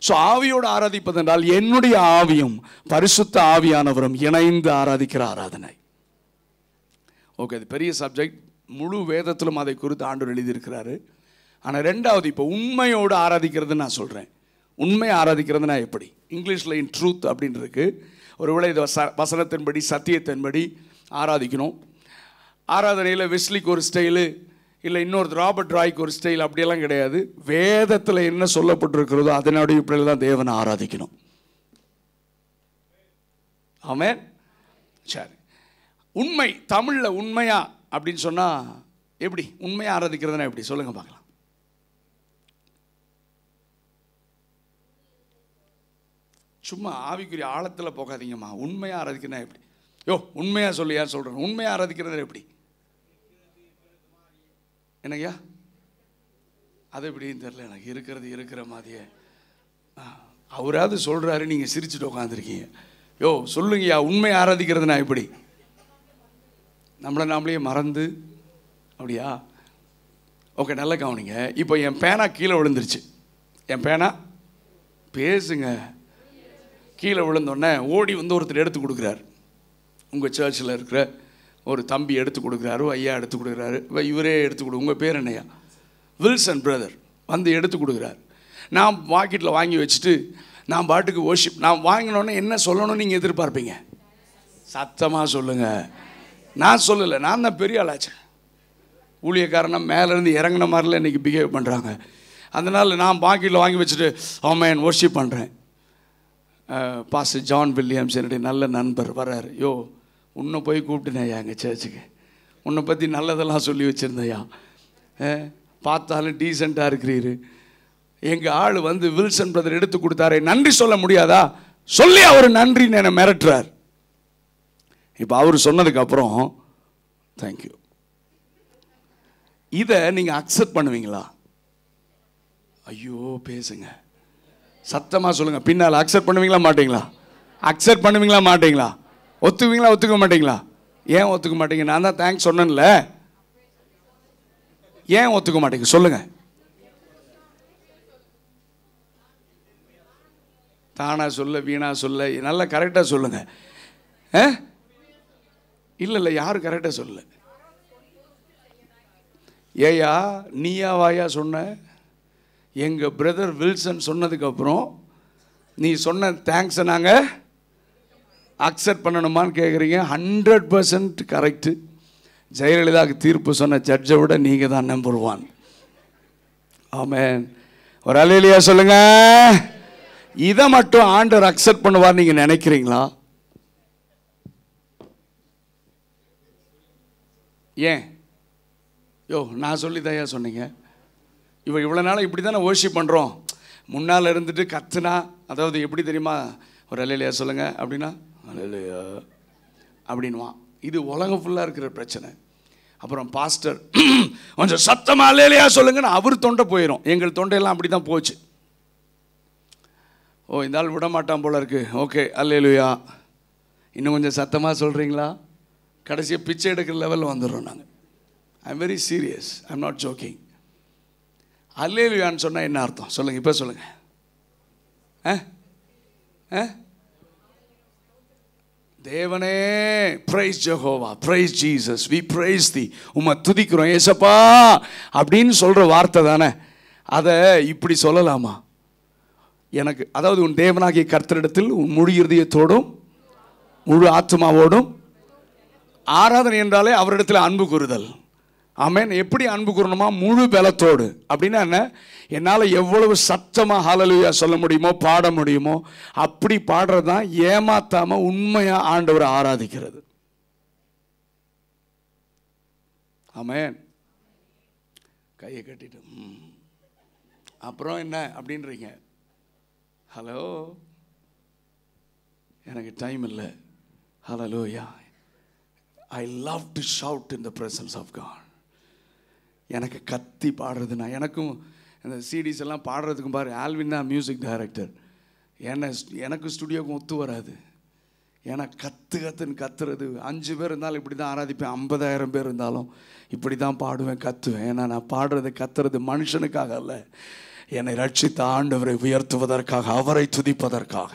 ஸோ ஆவியோடு ஆராதிப்பது என்றால் என்னுடைய ஆவியும் பரிசுத்த ஆவியானவரும் இணைந்து ஆராதிக்கிற ஆராதனை. ஓகே, அது பெரிய சப்ஜெக்ட். முழு வேதத்திலும் அதை குறித்து ஆண்டவர் எழுதியிருக்கிறாரு. ஆனால் ரெண்டாவது, இப்போ உண்மையோடு ஆராதிக்கிறது நான் சொல்கிறேன். உண்மை ஆராதிக்கிறதுனா எப்படி? இங்கிலீஷில் இன் ட்ரூத் அப்படின்னு இருக்கு. ஒருவேளை இது வசனத்தின்படி, சத்தியத்தின்படி ஆராதிக்கணும். ஆராதனையில் வெஸ்லிக்கு ஒரு ஸ்டைலு, இல்லை இன்னொரு ராபர்ட் ராய்க்கு ஒரு ஸ்டைல், அப்படியெல்லாம் கிடையாது. வேதத்தில் என்ன சொல்லப்பட்டிருக்கிறதோ அதனுடைய இப்படியில் தான் தேவனை ஆராதிக்கணும். ஆமென். சரி, உண்மை தமிழில் உண்மையா அப்படின்னு சொன்னால் எப்படி? உண்மையாக ஆராதிக்கிறதுனா எப்படி? சொல்லுங்க பார்க்கலாம். சும்மா ஆவிக்குரிய ஆழத்தில் போகாதீங்கம்மா. உண்மையாக ஆராதிக்கிறனா எப்படி? உண்மையாக சொல்லி யார் சொல்கிறேன்? உண்மையாக ஆராதிக்கிறது எப்படி? என்னய்யா அது எப்படின்னு தெரில எனக்கு. இருக்கிற மாதிரியே அவராவது சொல்கிறாரு, நீங்கள் சிரிச்சுட்டு உட்காந்துருக்கீங்க. சொல்லுங்கய்யா, உண்மை ஆராதிக்கிறது நான் எப்படி? நாமளே மறந்து அப்படியா? ஓகே, நல்லா கவனிங்க. இப்போ என் பேனா கீழே விழுந்துருச்சு. என் பேனா பேசுங்க கீழே விழுந்தோடனே ஓடி ஒருத்தர் எடுத்து கொடுக்குறாரு. உங்கள் சர்ச்சில் இருக்கிற ஒரு தம்பி எடுத்து கொடுக்குறாரு, ஐயா எடுத்து கொடுக்குறாரு, இவரே எடுத்து கொடு. உங்கள் பேர் என்னையா? வில்சன் பிரதர் வந்து எடுத்து கொடுக்குறாரு. நான் பாக்கெட்டில் வாங்கி வச்சுட்டு நான் பாட்டுக்கு வர்ஷிப். நான் வாங்கினோன்னே என்ன சொல்லணும்னு நீங்கள் எதிர்பார்ப்பீங்க? சத்தமாக சொல்லுங்கள். நான் சொல்லலை, நான் தான் பெரிய ஆளாச்சேன். ஊழியக்காரனா மேலேருந்து இறங்கின மாதிரிலாம் இன்றைக்கி பிஹேவ் பண்ணுறாங்க. அதனால் நான் பாக்கெட்டில் வாங்கி வச்சுட்டு ஆமென் வர்ஷிப் பண்ணுறேன். பாஸ்டர் ஜான் வில்லியம்ஸ் என்னுடைய நல்ல நண்பர் வர்றாரு. உன்னை போய் கூப்பிட்டுனேயா எங்கள் சர்ச்சுக்கு, உன்னை பற்றி நல்லதெல்லாம் சொல்லி வச்சுருந்தையா, பார்த்தாலும் டீசெண்டாக இருக்கிறீரு. எங்கள் ஆள் வந்து வில்சன் பிரதர் எடுத்து கொடுத்தாரு, நன்றி சொல்ல முடியாதா சொல்லி அவர் நன்றின்னு என்னை மிரட்டுறார். இப்போ அவர் சொன்னதுக்கப்புறம் தேங்க்யூ. இதை நீங்கள் அக்செப்ட் பண்ணுவீங்களா? ஐயோ பேசுங்க, சத்தமாக சொல்லுங்கள். பின்னால் அக்செப்ட் பண்ணுவீங்களா மாட்டீங்களா? அக்செப்ட் பண்ணுவீங்களா மாட்டீங்களா? ஒத்துக்குவீங்களா ஒத்துக்க மாட்டீங்களா? ஏன் ஒத்துக்க மாட்டீங்க? நான் தான் தேங்க்ஸ் சொன்னேன்ல. ஏன் ஒத்துக்க மாட்டீங்க சொல்லுங்க. தானா சொல்ல வீணா சொல்ல நல்லா கரெக்டாக சொல்லுங்க. இல்லை யாரும் கரெக்டாக சொல்லல. ஏயா நீயா வாயா சொன்ன? எங்கள் பிரதர் வில்சன் சொன்னதுக்கப்புறம் நீ சொன்ன தேங்க்ஸை நாங்கள் அக்செப்ட் பண்ணணுமான்னு கேட்குறீங்க. 100% கரெக்டு. ஜெயலலிதாவுக்கு தீர்ப்பு சொன்ன ஜட்ஜை விட நீங்கள் தான் நம்பர் 1. ஆமென். ஒரு அல்லேலூயா சொல்லுங்க. இதை மட்டும் ஆண்டவர் அக்செப்ட் பண்ணுவார் நீங்கள் நினைக்கிறீங்களா? ஏன் நான் சொல்லி தயா சொன்னீங்க. இவ்வளோ நாள் இப்படி தானே வர்ஷிப் பண்ணுறோம். முன்னால் இருந்துட்டு கத்துனா, அதாவது எப்படி தெரியுமா? ஒரு அல்லேலூயா சொல்லுங்க அப்படின்னா அல்லேலூயா அப்படின்வான். இது உலகம் ஃபுல்லாக இருக்கிற பிரச்சனை. அப்புறம் பாஸ்டர் கொஞ்சம் சத்தமாக அல்லேலூயா சொல்லுங்கன்னு அவர் தொண்டை போயிடும். எங்கள் தொண்டையெல்லாம் அப்படி தான் போச்சு. இந்த ஆள் விட மாட்டான் போல இருக்கு. ஓகே அல்லேலூயா, இன்னும் கொஞ்சம் சத்தமாக சொல்கிறீங்களா? கடைசியாக பிச்சை எடுக்கிற லெவலில் வந்துடுறோம் நாங்கள். I am very serious, I am not joking. அல்லேலூயான்னு சொன்னால் என்ன அர்த்தம் சொல்லுங்கள், இப்போ சொல்லுங்கள். தேவனே praise Jehovah, praise Jesus, we praise the, உம்மை துதிக்கிறோம் ஏசப்பா அப்படின்னு சொல்கிற வார்த்தை தானே. அதை இப்படி சொல்லலாமா? எனக்கு அதாவது உன் தேவனாகிய கர்த்தரிடத்தில் உன் முழு இருதயத்தோடும் முழு ஆத்மாவோடும் ஆராதனை என்றாலே அவரிடத்தில் அன்பு கூறுதல். ஆமென். எப்படி அன்பு கூறணுமா? முழு பலத்தோடு. அப்படின்னா என்ன? என்னால் எவ்வளவு சத்தமாக ஹல்லேலூயா சொல்ல முடியுமோ பாட முடியுமோ அப்படி பாடுறது தான் ஏமாத்தாமல் உண்மையாக ஆண்டவரை ஆராதிக்கிறது. ஆமென். கையை கட்டிட்டு அப்புறம் என்ன அப்படின்றீங்க? ஹலோ, எனக்கு டைம் இல்லை. ஹல்லேலூயா. I love to shout in the presence of God. எனக்கு கத்தி பாடுறதுனா, எனக்கும் இந்த சிடிஸ் எல்லாம் பாடுறதுக்கும் பாரு, ஆல்வின் தான் மியூசிக் டைரக்டர். எனக்கு ஸ்டுடியோக்கும் ஒத்து வராது. ஏன்னா கத்துன்னு கத்துறது. 5 பேர் இருந்தாலும் இப்படி தான் ஆராதிப்பேன், 50,000 பேர் இருந்தாலும் இப்படி தான் பாடுவேன், கத்துவேன். ஏன்னா நான் பாடுறது கத்துறது மனுஷனுக்காக அல்ல, என்னை ரட்சித்த ஆண்டவரை உயர்த்துவதற்காக, அவரை துதிப்பதற்காக.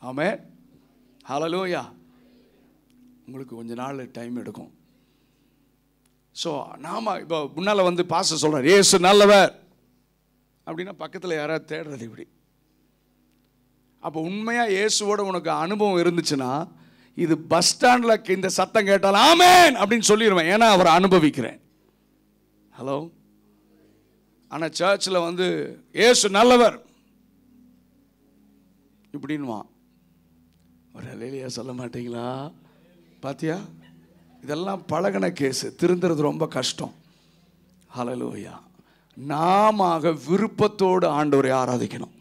ஆமென். ஹல்லேலூயா. உங்களுக்கு கொஞ்ச நாள் டைம் எடுக்கும். ஸோ நாம் இப்போ முன்னால் வந்து பாஸ்டர் சொல்கிறார் இயேசு நல்லவர் அப்படின்னா பக்கத்தில் யாராவது தேடுறது இப்படி. அப்போ உண்மையாக இயேசுவோட உனக்கு அனுபவம் இருந்துச்சுன்னா இது பஸ் ஸ்டாண்டில் இந்த சத்தம் கேட்டாலும் ஆமென் அப்படின்னு சொல்லிடுவேன். ஏன்னா அவரை அனுபவிக்கிறேன். ஹலோ. ஆனால் சர்ச்சில் வந்து இயேசு நல்லவர் இப்படின்வான். ஒரு அல்லேலூயா சொல்ல மாட்டீங்களா? பாத்தியா, இதெல்லாம் பழகின கேஸு, திருந்துறது ரொம்ப கஷ்டம். ஹல்லேலூயா. நாம விருப்பத்தோடு ஆண்டவரை ஆராதிக்கணும்.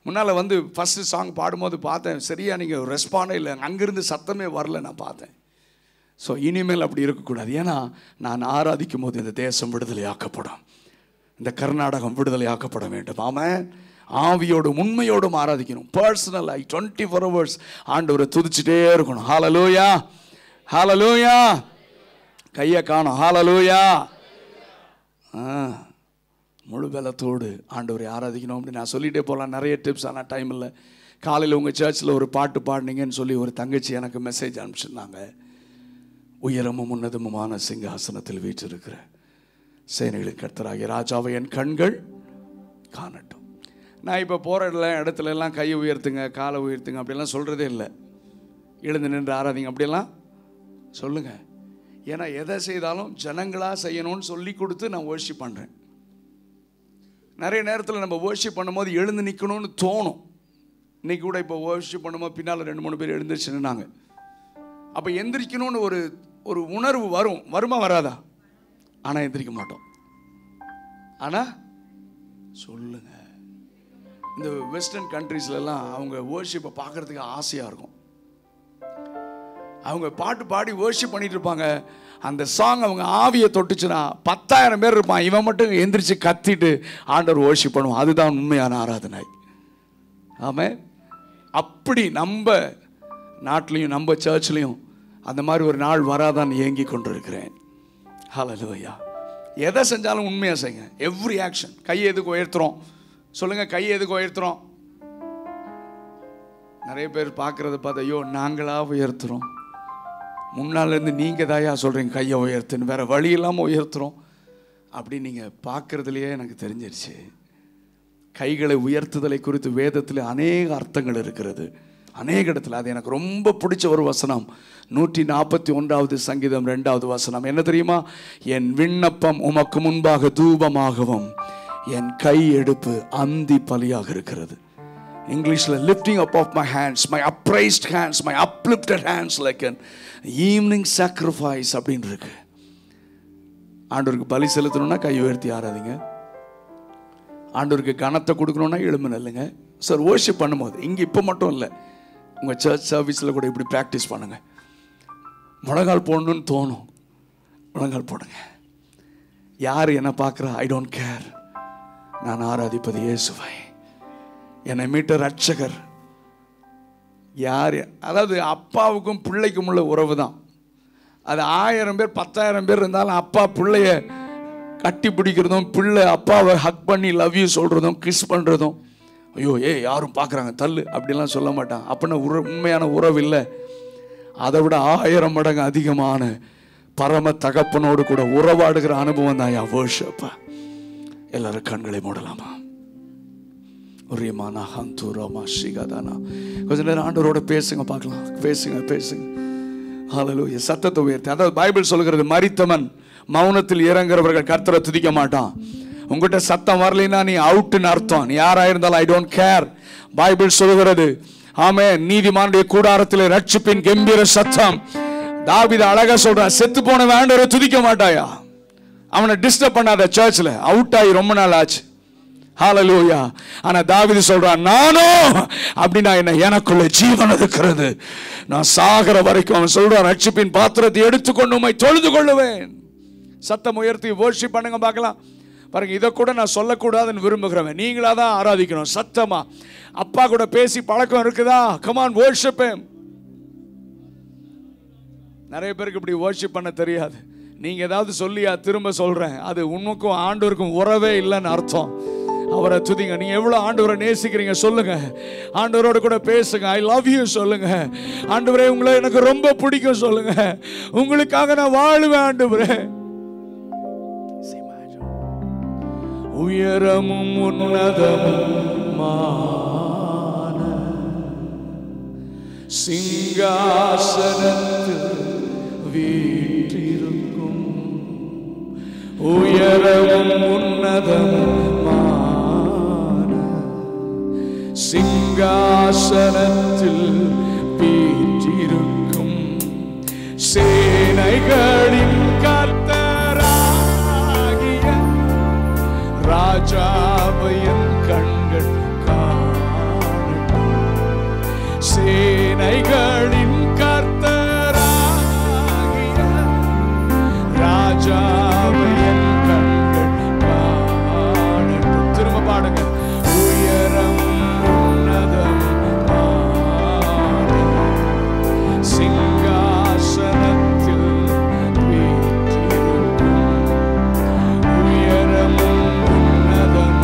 முன்னால் வந்து ஃபஸ்ட்டு சாங் பாடும்போது பார்த்தேன், சரியா நீங்கள் ரெஸ்பாண்டே இல்லை, அங்கேருந்து சத்தமே வரல. நான் பார்த்தேன். ஸோ இனிமேல் அப்படி இருக்கக்கூடாது. ஏன்னா நான் ஆராதிக்கும் போது இந்த தேசம் விடுதலையாக்கப்படும், இந்த கர்நாடகம் விடுதலையாக்கப்பட வேண்டும். ஆமாம், ஆவியோடும் உண்மையோடும் ஆராதிக்கணும். பர்சனலாக 24 hours ஆண்டவரை துதிச்சுட்டே இருக்கணும். ஹல்லேலூயா, ஹல்லேலூயா. கையை காணும். ஹல்லேலூயா. முழு பலத்தோடு ஆண்டவரை ஆராதிக்கணும் அப்படின்னு நான் சொல்லிகிட்டே போகலாம். நிறைய டிப்ஸ். ஆனால் டைம் இல்லை. காலையில் உங்கள் சர்ச்சில் ஒரு பாட்டு பாடினீங்கன்னு சொல்லி ஒரு தங்கச்சி எனக்கு மெசேஜ் அனுப்பிச்சிருந்தாங்க. உயரமும் உன்னதமுமான சிங்காசனத்தில் வீற்றிருக்கிற சேனைகளின் கர்த்தராகிய ராஜாவை என் கண்கள் காணட்டும். நான் இப்போ போகிற இடத்துல எல்லாம் கையை உயர்த்துங்க, காலை உயர்த்துங்க அப்படிலாம் சொல்கிறதே இல்லை. எழுந்து நின்று ஆராதிங்க அப்படியெல்லாம் சொல்லுங்கள். ஏன்னா எதை செய்தாலும் ஜனங்களாக செய்யணும்னு சொல்லி கொடுத்து நான் வர்ஷிப் பண்ணுறேன். நிறைய நேரத்தில் நம்ம வர்ஷிப் பண்ணும்போது எழுந்து நிற்கணும்னு தோணும். இன்றைக்கி கூட இப்போ வர்ஷிப் பண்ணும்போது பின்னால் 2-3 பேர் எழுந்திரிச்சு நின்னாங்க. அப்போ எந்திரிக்கணும்னு ஒரு உணர்வு வருமா வராதா? ஆனால் எந்திரிக்க மாட்டோம். ஆனால் சொல்லுங்க, இந்த வெஸ்டர்ன் கண்ட்ரீஸ்லாம் அவங்க வர்ஷிப்பை பார்க்குறதுக்கு ஆசையாக இருக்கும். அவங்க பாட்டு பாடி வர்ஷிப் பண்ணிட்டு இருப்பாங்க. அந்த சாங் அவங்க ஆவியை தொட்டுச்சுன்னா 10,000 பேர் இருப்பான், இவன் மட்டும் எந்திரிச்சு கத்திட்டு ஆண்டவர் வர்ஷிப் பண்ணுவான். அதுதான் உண்மையான ஆராதனை. ஆமாம், அப்படி நம்ம நாட்டிலையும் நம்ம சர்ச்லையும் அந்த மாதிரி ஒரு நாள் வராதான்னு ஏங்கி கொண்டு இருக்கிறேன். ஹல்லேலூயா. எதை செஞ்சாலும் உண்மையாக செய்யுங்க. Every action. கையை எதுக்கு உயர்த்துறோம் சொல்லுங்கள், கையை எதுக்கு உயர்த்துறோம்? நிறைய பேர் பார்க்குறத பார்த்து ஐயோ நாங்களாக உயர்த்துறோம். முன்னாலேருந்து நீங்கள் தாயா சொல்கிறீங்க கையை உயர்த்துன்னு, வேறு வழி இல்லாமல் உயர்த்துறோம் அப்படி நீங்கள் பார்க்குறதுலையே எனக்கு தெரிஞ்சிருச்சு. கைகளை உயர்த்துதலை குறித்து வேதத்தில் அநேக அர்த்தங்கள் இருக்கிறது, அநேக இடத்துல. அது எனக்கு ரொம்ப பிடிச்ச ஒரு வசனம் 141வது சங்கீதம் 2வது வசனம் என்ன தெரியுமா? என் விண்ணப்பம் உமக்கு முன்பாக தூபமாகவும் என் கை எடுப்பு அந்தி பலியாக இருக்கிறது. இங்கிலீஷில் lifting up of my hands, my upraised hands, my uplifted hands like an evening sacrifice அப்படின்னு இருக்கு. ஆண்டவருக்கு பலி செலுத்தணும்னா கை உயர்த்தி ஆராதிங்க. ஆண்டவருக்கு கனத்தை கொடுக்கணும்னா எழும்பு நில்லுங்க. சார் வர்ஷிப் பண்ணும்போது இங்கே இப்போ மட்டும் இல்லை, உங்கள் சர்ச் சர்வீஸில் கூட இப்படி ப்ராக்டிஸ் பண்ணுங்க. முழங்கால் போடணும்னு தோணும், முழங்கால் போடுங்க. யார் என்ன பார்க்குறா ஐ டோன்ட் கேர். நான் ஆராதிப்பது இயேசுவை, என்னை மீட்ட ரட்சகர். யார், அதாவது அப்பாவுக்கும் பிள்ளைக்கும் உள்ள உறவு தான் அது. 1000 பேர் 10,000 பேர் இருந்தாலும் அப்பா பிள்ளைய கட்டி பிடிக்கிறதும், பிள்ளை அப்பாவை ஹக் பண்ணி லவ் யூ சொல்கிறதும், கிஸ் பண்ணுறதும், ஐயோ யாரும் பார்க்குறாங்க தள்ளு அப்படிலாம் சொல்ல மாட்டான். அப்படின்னா உண்மையான உறவு இல்லை. அதை விட 1000 மடங்கு அதிகமான பரம தகப்பனோடு கூட உறவாடுகிற அனுபவம் தான் என் வர்ஷிப். எல்லாரும் கண்களை மூடலாமா? கொஞ்ச நேரம் ஆண்டவரோட பேசுங்க பார்க்கலாம். பேசுங்க. ஹல்லேலூயா. சத்தத்தை உயர்த்தி. அதாவது பைபிள் சொல்கிறது மரித்தவன் மௌனத்தில் இறங்குறவர்கள் கர்த்தரை துதிக்க மாட்டான். உங்ககிட்ட சத்தம் வரலைன்னா நீ அவுட்னு அர்த்தம். நீ யாரா இருந்தாலும் ஐ டோன்ட் கேர். பைபிள் சொல்கிறது ஆமென். நீதிமானுடைய கூடாரத்தில் ரட்சிப்பின் கம்பீர சத்தம். தாவீது அழகா சொல்றான், செத்து போன ஆண்டவரை துதிக்க மாட்டாயா? அவனை டிஸ்டர்ப் பண்ணாத. சர்ச்சில் அவுட் ஆகி ரொம்ப நாள் ஆச்சு. ஹல்லேலூயா. ஆனா தாவீது சொல்றான், நானும் அப்படின்னா என்ன, எனக்குள்ள ஜீவன் இருக்கிறது, நான் சாகிற வரைக்கும். அவன் சொல்றான், ரட்சிப்பின் பாத்திரத்தை எடுத்துக்கொண்டு உம்மை தொழுது கொள்ளுவேன். சத்தம் உயர்த்தி வர்ஷிப் பண்ணுங்க பார்க்கலாம். பாருங்க, இதை கூட நான் சொல்லக்கூடாதுன்னு விரும்புகிறவன். நீங்களா தான் ஆராதிக்கணும் சத்தமா. அப்பா கூட பேசி பழக்கம் இருக்குதா? Come on worship him. நிறைய பேருக்கு இப்படி வர்ஷிப் பண்ண தெரியாது. நீங்க ஏதாவது சொல்லியா திரும்ப சொல்றேன், அது உனக்கும் ஆண்டவருக்கும் உறவே இல்லைன்னு அர்த்தம். அவரை துதிங்க. நீங்க எவ்வளவு ஆண்டவரை நேசிக்கிறீங்க சொல்லுங்க. ஆண்டவரோட கூட பேசுங்க. ஐ லவ் யூ சொல்லுங்க. ஆண்டவரே உங்களை எனக்கு ரொம்ப பிடிக்கும் சொல்லுங்க. உங்களுக்காக நான் வாழுவேன் ஆண்டவரே. உயரமும் உன்னதமுமான சிங்காசனத்தில் வீற்றிருக்கும், உயரமும் உன்னதமுமான சிங்காசனத்தில் வீற்றிருக்கும் சேனைகளின் கர்த்தராகிய ராஜாவை என் கண்கள் காணட்டும். சேனைகளின் கர்த்தராகிய ராஜாவை என் கண்கள் காணட்டும். திரும்ப பாடுங்க. உயரம் உன்னதம் சிங்காசனத்தில் வீற்றிருக்கும். உயரம் உன்னதம்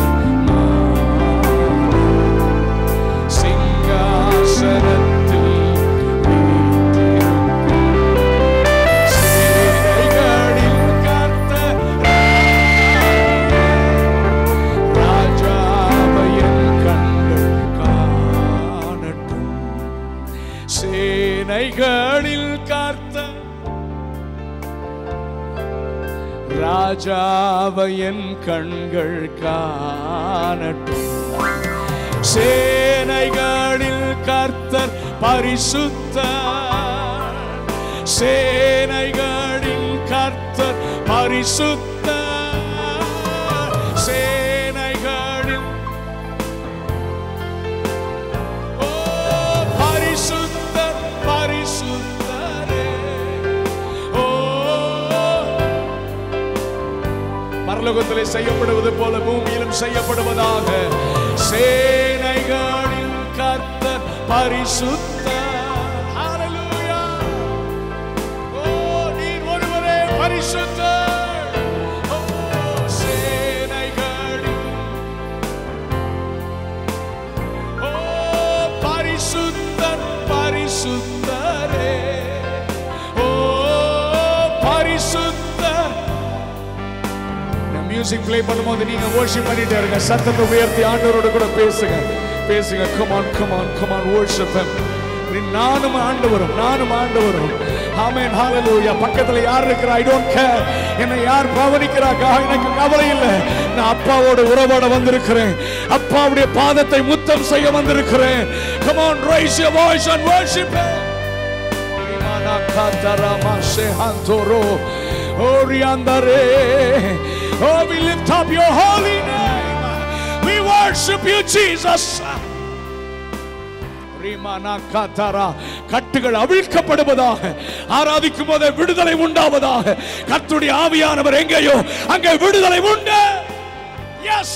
சிங்காசனத்தில் வீற்றிருக்கும். சேனைகளின் கர்த்தராகிய ராஜாவை என் கண்கள் காணட்டும். சேனைகளில் கர்த்தர் ராஜாவை என் கண்கள் காணட்டும். சேனைகளில் கர்த்தர் பரிசுத்தர். சேனைகளில் கர்த்தர் பரிசுத்தர். சேனைகளில் பரிசுத்தர் பரிசுத்தரே. பரலோகத்திலே செய்யப்படுவது போல பூமியிலும் செய்யப்படுவதாக. சேனைகளின் கர்த்தர் பரிசுத்தர். ஹல்லேலூயா. ஓ, நீர் ஒருவரே பரிசுத்தர். ஓ, சேனைகளின் ஓ பரிசுத்தர் பரிசுத்தரே. ஓ பரிசுத்தர். மியூசிக் ப்ளே பண்ணும்போது நீங்க worship பண்ணிட்டே இருங்க. சத்தத்தை உயர்த்தி ஆண்டவரோட கூட பேசுங்க. பேசுங்க. come on come on come on worship him. நானும் ஆண்டவரும் நானும் ஆண்டவரும். ஆமென். ஹalleluya. பக்கத்துல யார் இருக்கிறா? I don't care. என்னை யார் கவனிக்கிறாங்க எனக்கு கவலை இல்லை. நான் அப்பாவோட உறவாட வந்திருக்கிறேன். அப்பாவுடைய பாதத்தை முத்தம் செய்ய வந்திருக்கிறேன். come on raise your voice and worship him. ரிமானா காதராமா ஷேஹாந்தோரோ ஓரியாந்தரே. Oh, we lift up your holy name. We worship you, Jesus. ரிமானா காதரா. கட்டுகள் அவிழ்க்கப்படுவதாக. ஆராதிக்கும் போது விடுதலை உண்டாவதாக. கர்த்தருடைய ஆவியானவர் எங்கேயோ அங்கே விடுதலை உண்டு. Yes.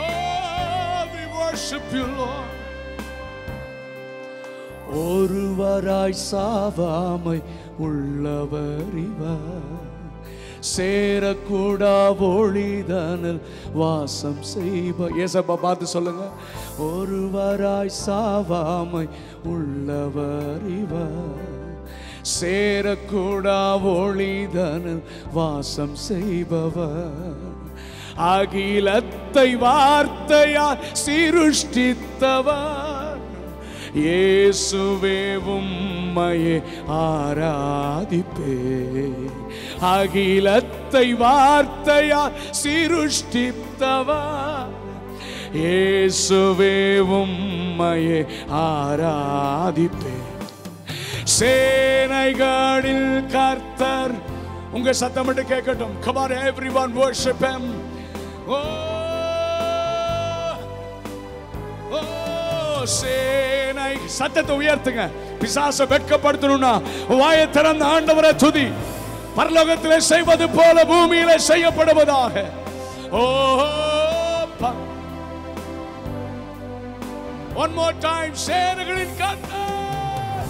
Oh, we worship you, Lord. ஒருவராய் சாவாமை உள்ளவர் இவர். சேரக்கூடா ஒளிதனில் வாசம் செய்வார். ஏசப்பா பார்த்து சொல்லுங்க. ஒருவராய் சாவாமை உள்ளவர் இவர். சேரக்கூடா ஒளிதனில் வாசம் செய்பவர். அகிலத்தை வார்த்தையால் சிருஷ்டித்தவர். இயேசுவே உம்மையே ஆராதிப்பே. அகிலத்தை வார்த்தையால் சிருஷ்டித்தவர். இயேசுவே உம்மையே ஆராதிப்பே. சேனைகளில் கர்த்தர். உங்க சத்தமிட்டு கேட்கட்டும். Come on everyone worship him. சேனை. சத்தத்தை உயர்த்துங்க. பிசாசை வெட்கப்படுத்தணும்னா வாயை திறந்த ஆண்டவரை துதி. பரலோகத்திலே செய்வது போல பூமியிலே செய்யப்படுவதாக. ஓ one more time. சேனைகளின் கர்த்தர்.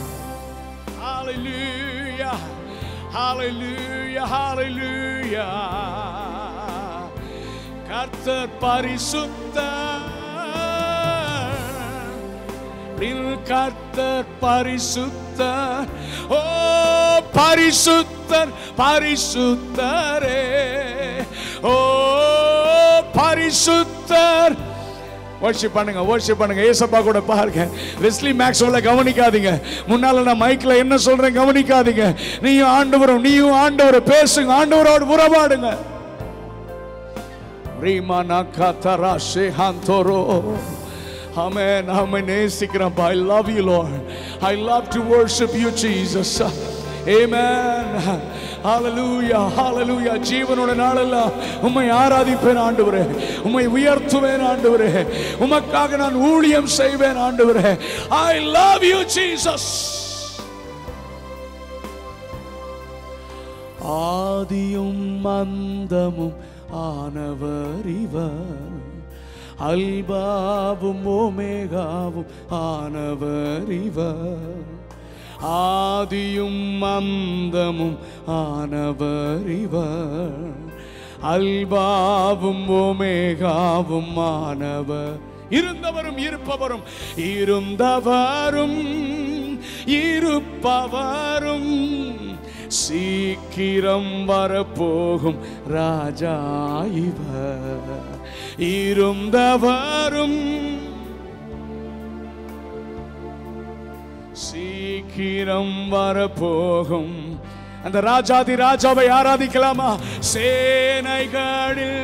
Hallelujah. Hallelujah. Hallelujah. கர்த்தர் பரிசுத்தர். கர்த்தர் பரிசுத்தர். ஓ பரிசுத்தர் பரிசுத்தரே. ஓ பரிசுத்தர். worship பண்ணுங்க worship பண்ணுங்க. ஏசப்பா கூட பாருங்க. வெஸ்லி மேக்ஸ்வெல்ல கவனிக்காதீங்க. முன்னால நான் மைக்ல என்ன சொல்றேன் கவனிக்காதீங்க. நீயும் ஆண்டவரும் பேசுங்க. ஆண்டவரோடு உறவாடுங்க. ரீமானா காதரா ஷேஹாந்தோரோ. Amen. Amen. I love you, Lord. I love to worship you, Jesus. ஆமென். ஹalleluya ஹalleluya. ஜீவனோட நாளெல்லாம் உம்மை ஆராதிப்பேன் ஆண்டவரே, உம்மை உயர்த்துவேன் ஆண்டவரே, உமக்காக நான் ஊழியம் செய்வேன் ஆண்டவரே. I love you Jesus. ஆதியும் அந்தமும் ஆனவர் இவர், அல்பாவும் ஓமேகாவும் ஆனவர் இவர், ஆதியும் அந்தமும் ஆனவர் இவர், அல்பாவும் ஓமேகாவும் ஆனவர். இருந்தவரும் இருப்பவரும், இருந்தவரும் இருப்பவரும், சீக்கிரம் வரப்போகும் ராஜா இவர். இருந்தவரும் சீக்கிரம் வரப்போகும் அந்த ராஜாதி ராஜாவை ஆராதிக்கலாமா? சேனைகளில்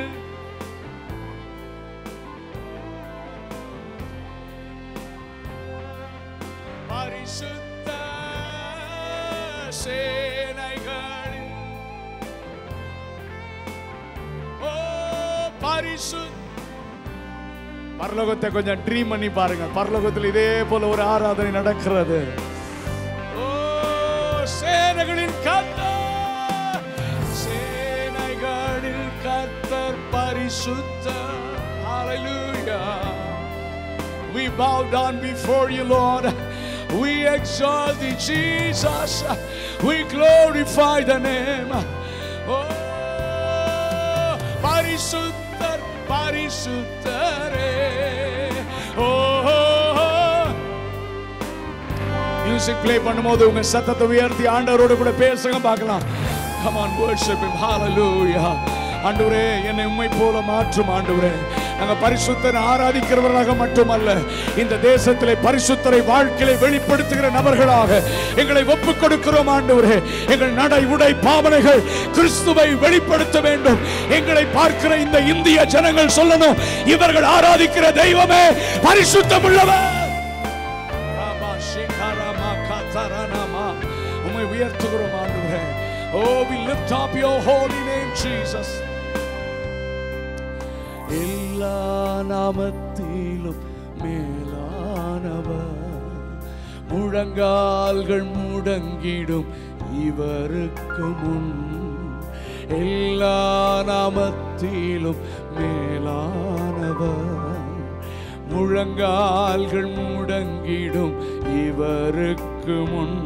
பரிசுத்த சேனைகளில் ஓ பரிசுத்த. பரலோகத்தை கொஞ்சம் ட்ரீம் பண்ணி பாருங்க. பரலோகத்தில் இதே போல ஒரு ஆராதனை நடக்கிறது. ஓ சேனைகளின் கர்த்தர், சேனைகளின் கர்த்தர் பரிசுத்தர். Hallelujah. We bow down before you, Lord. We exalt thee, Jesus. We glorify the name. Oh பரிசுத்தர் பரிசுத்தரே. மியூசிக் ப்ளே பண்ணும்போது உங்க சத்தத்தை உயர்த்தி ஆண்டவரோடு கூட பேசுங்க பார்க்கலாம். Come on, worship him. Hallelujah. ஆண்டவரே, என்னை உம்மை போல மாற்றும் ஆண்டவரே. நாங்கள் பரிசுத்தரை ஆராதிக்கிறவர்களாக மட்டுமல்ல, இந்த தேசத்திலே பரிசுத்தரை வாழ்க்கையை வெளிப்படுத்துகிற நபர்களாக எங்களை ஒப்புக் கொடுக்கிறோம் ஆண்டவரே. எங்கள் நடை உடை பாவனைகள் கிறிஸ்துவை வெளிப்படுத்த வேண்டும். எங்களை பார்க்கிற இந்த இந்திய ஜனங்கள் சொல்லணும், இவர்கள் ஆராதிக்கிற தெய்வமே பரிசுத்தமுள்ளவர். உம்மை உயர்த்துகிறோம் ஆண்டவரே. Oh, we lift up your holy name, Jesus. எல்லா நாமத்திலும் மேலானவர், முழங்கால்கள் முடங்கிடும் இவருக்கு முன். எல்லா நாமத்திலும் மேலானவர், முழங்கால்கள் முடங்கிடும் இவருக்கு முன்.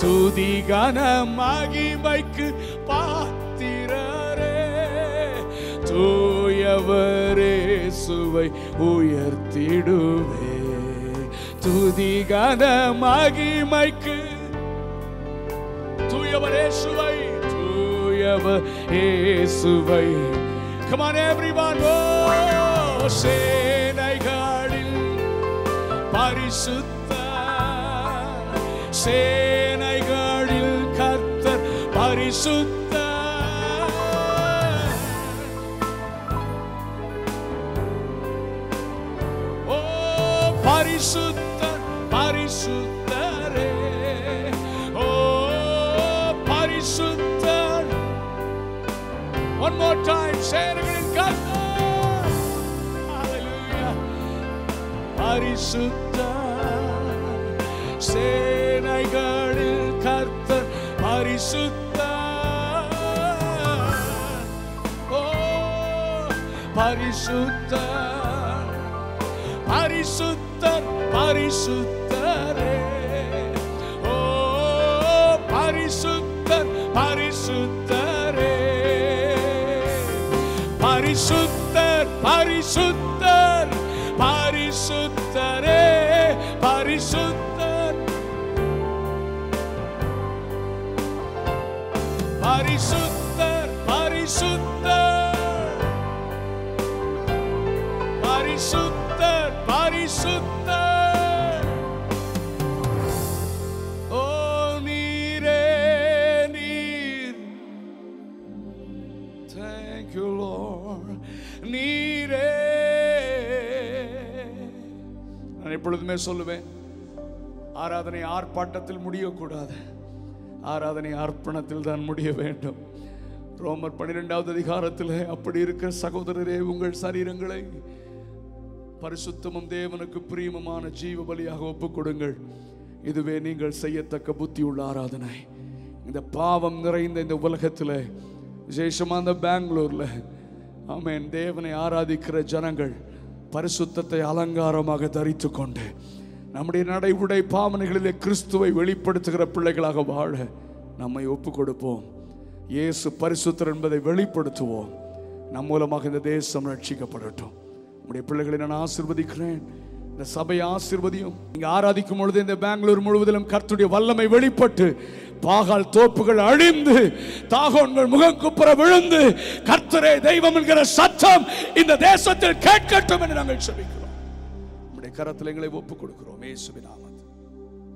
துதி கன மகிமைக்கு பாத்திரரே, தூயவரே சுவை உயர்த்திடுவே. துதி கன மகிமைக்கு தூயவரே சுவை, தூயவரே சுவை. Come on everyone. Oh சேனைகளில் பரிசுத்த, சேனைகளில் கர்த்தர் பரிசுத்த. ஓ பரிசுத்தர் பரிசுத்தரே. ஓ பரிசுத்தர். One more time. சேனைகளின் கர்த்தர். Hallelujah. பரிசுத்தர், சேனைகளில் கர்த்தர் பரிசுத்தர். ஓ பரிசுத்தர் பரிசுத்தர் பரிசுத்தரே. ஓ பரிசுத்தர் பரிசுத்தரே. பரிசுத்தர் பரிசுத்தர் பரிசுத்தரே. பரிசுத்தர் பரிசுத்தர் பரிசுத்தர் பரிசுத்தர் பரிசுத்தர். ஓ நீரே நீர். Thank you Lord. நீரே. நான் எப்பொழுதுமே சொல்லுவேன், ஆராதனை ஆர்ப்பாட்டத்தில் முடியக்கூடாது, ஆராதனை அர்ப்பணத்தில் தான் முடிய வேண்டும். ரோமர் 12வது அதிகாரத்தில் அப்படி இருக்க சகோதரரே, உங்கள் சரீரங்களை பரிசுத்தமும் தேவனுக்கு பிரியமுமான ஜீவ பலியாக ஒப்புக் கொடுங்கள். இதுவே நீங்கள் செய்யத்தக்க புத்தியுள்ள ஆராதனை. இந்த பாவம் நிறைந்த இந்த உலகத்தில், விசேஷமாக இந்த பெங்களூர்ல, ஆமென், தேவனை ஆராதிக்கிற ஜனங்கள் பரிசுத்தத்தை அலங்காரமாக தரித்து கொண்டு நம்முடைய நடை உடை பாவனைகளிலே கிறிஸ்துவை வெளிப்படுத்துகிற பிள்ளைகளாக வாழ நம்மை ஒப்புக் கொடுப்போம். இயேசு பரிசுத்தர் என்பதை வெளிப்படுத்துவோம். நம் மூலமாக இந்த தேசம் ரட்சிக்கப்படட்டும். நம்முடைய பிள்ளைகளை நான் ஆசீர்வதிக்கிறேன். இந்த சபையை ஆசீர்வதியும். இங்கே ஆராதிக்கும் பொழுது இந்த பெங்களூர் முழுவதிலும் கர்த்தருடைய வல்லமை வெளிப்பட்டு பாகால் தோப்புகள் அழிந்து தாகோன்கள் முகம் குப்புற விழுந்து கர்த்தரே தெய்வம் என்கிற சத்தம் இந்த தேசத்தில் கேட்கட்டும் என்று நாங்கள் ஜெபிக்கிறோம். நம்முடைய கரத்தில் எங்களை ஒப்புக் கொடுக்கிறோம். இயேசுவின் நாமத்தில்.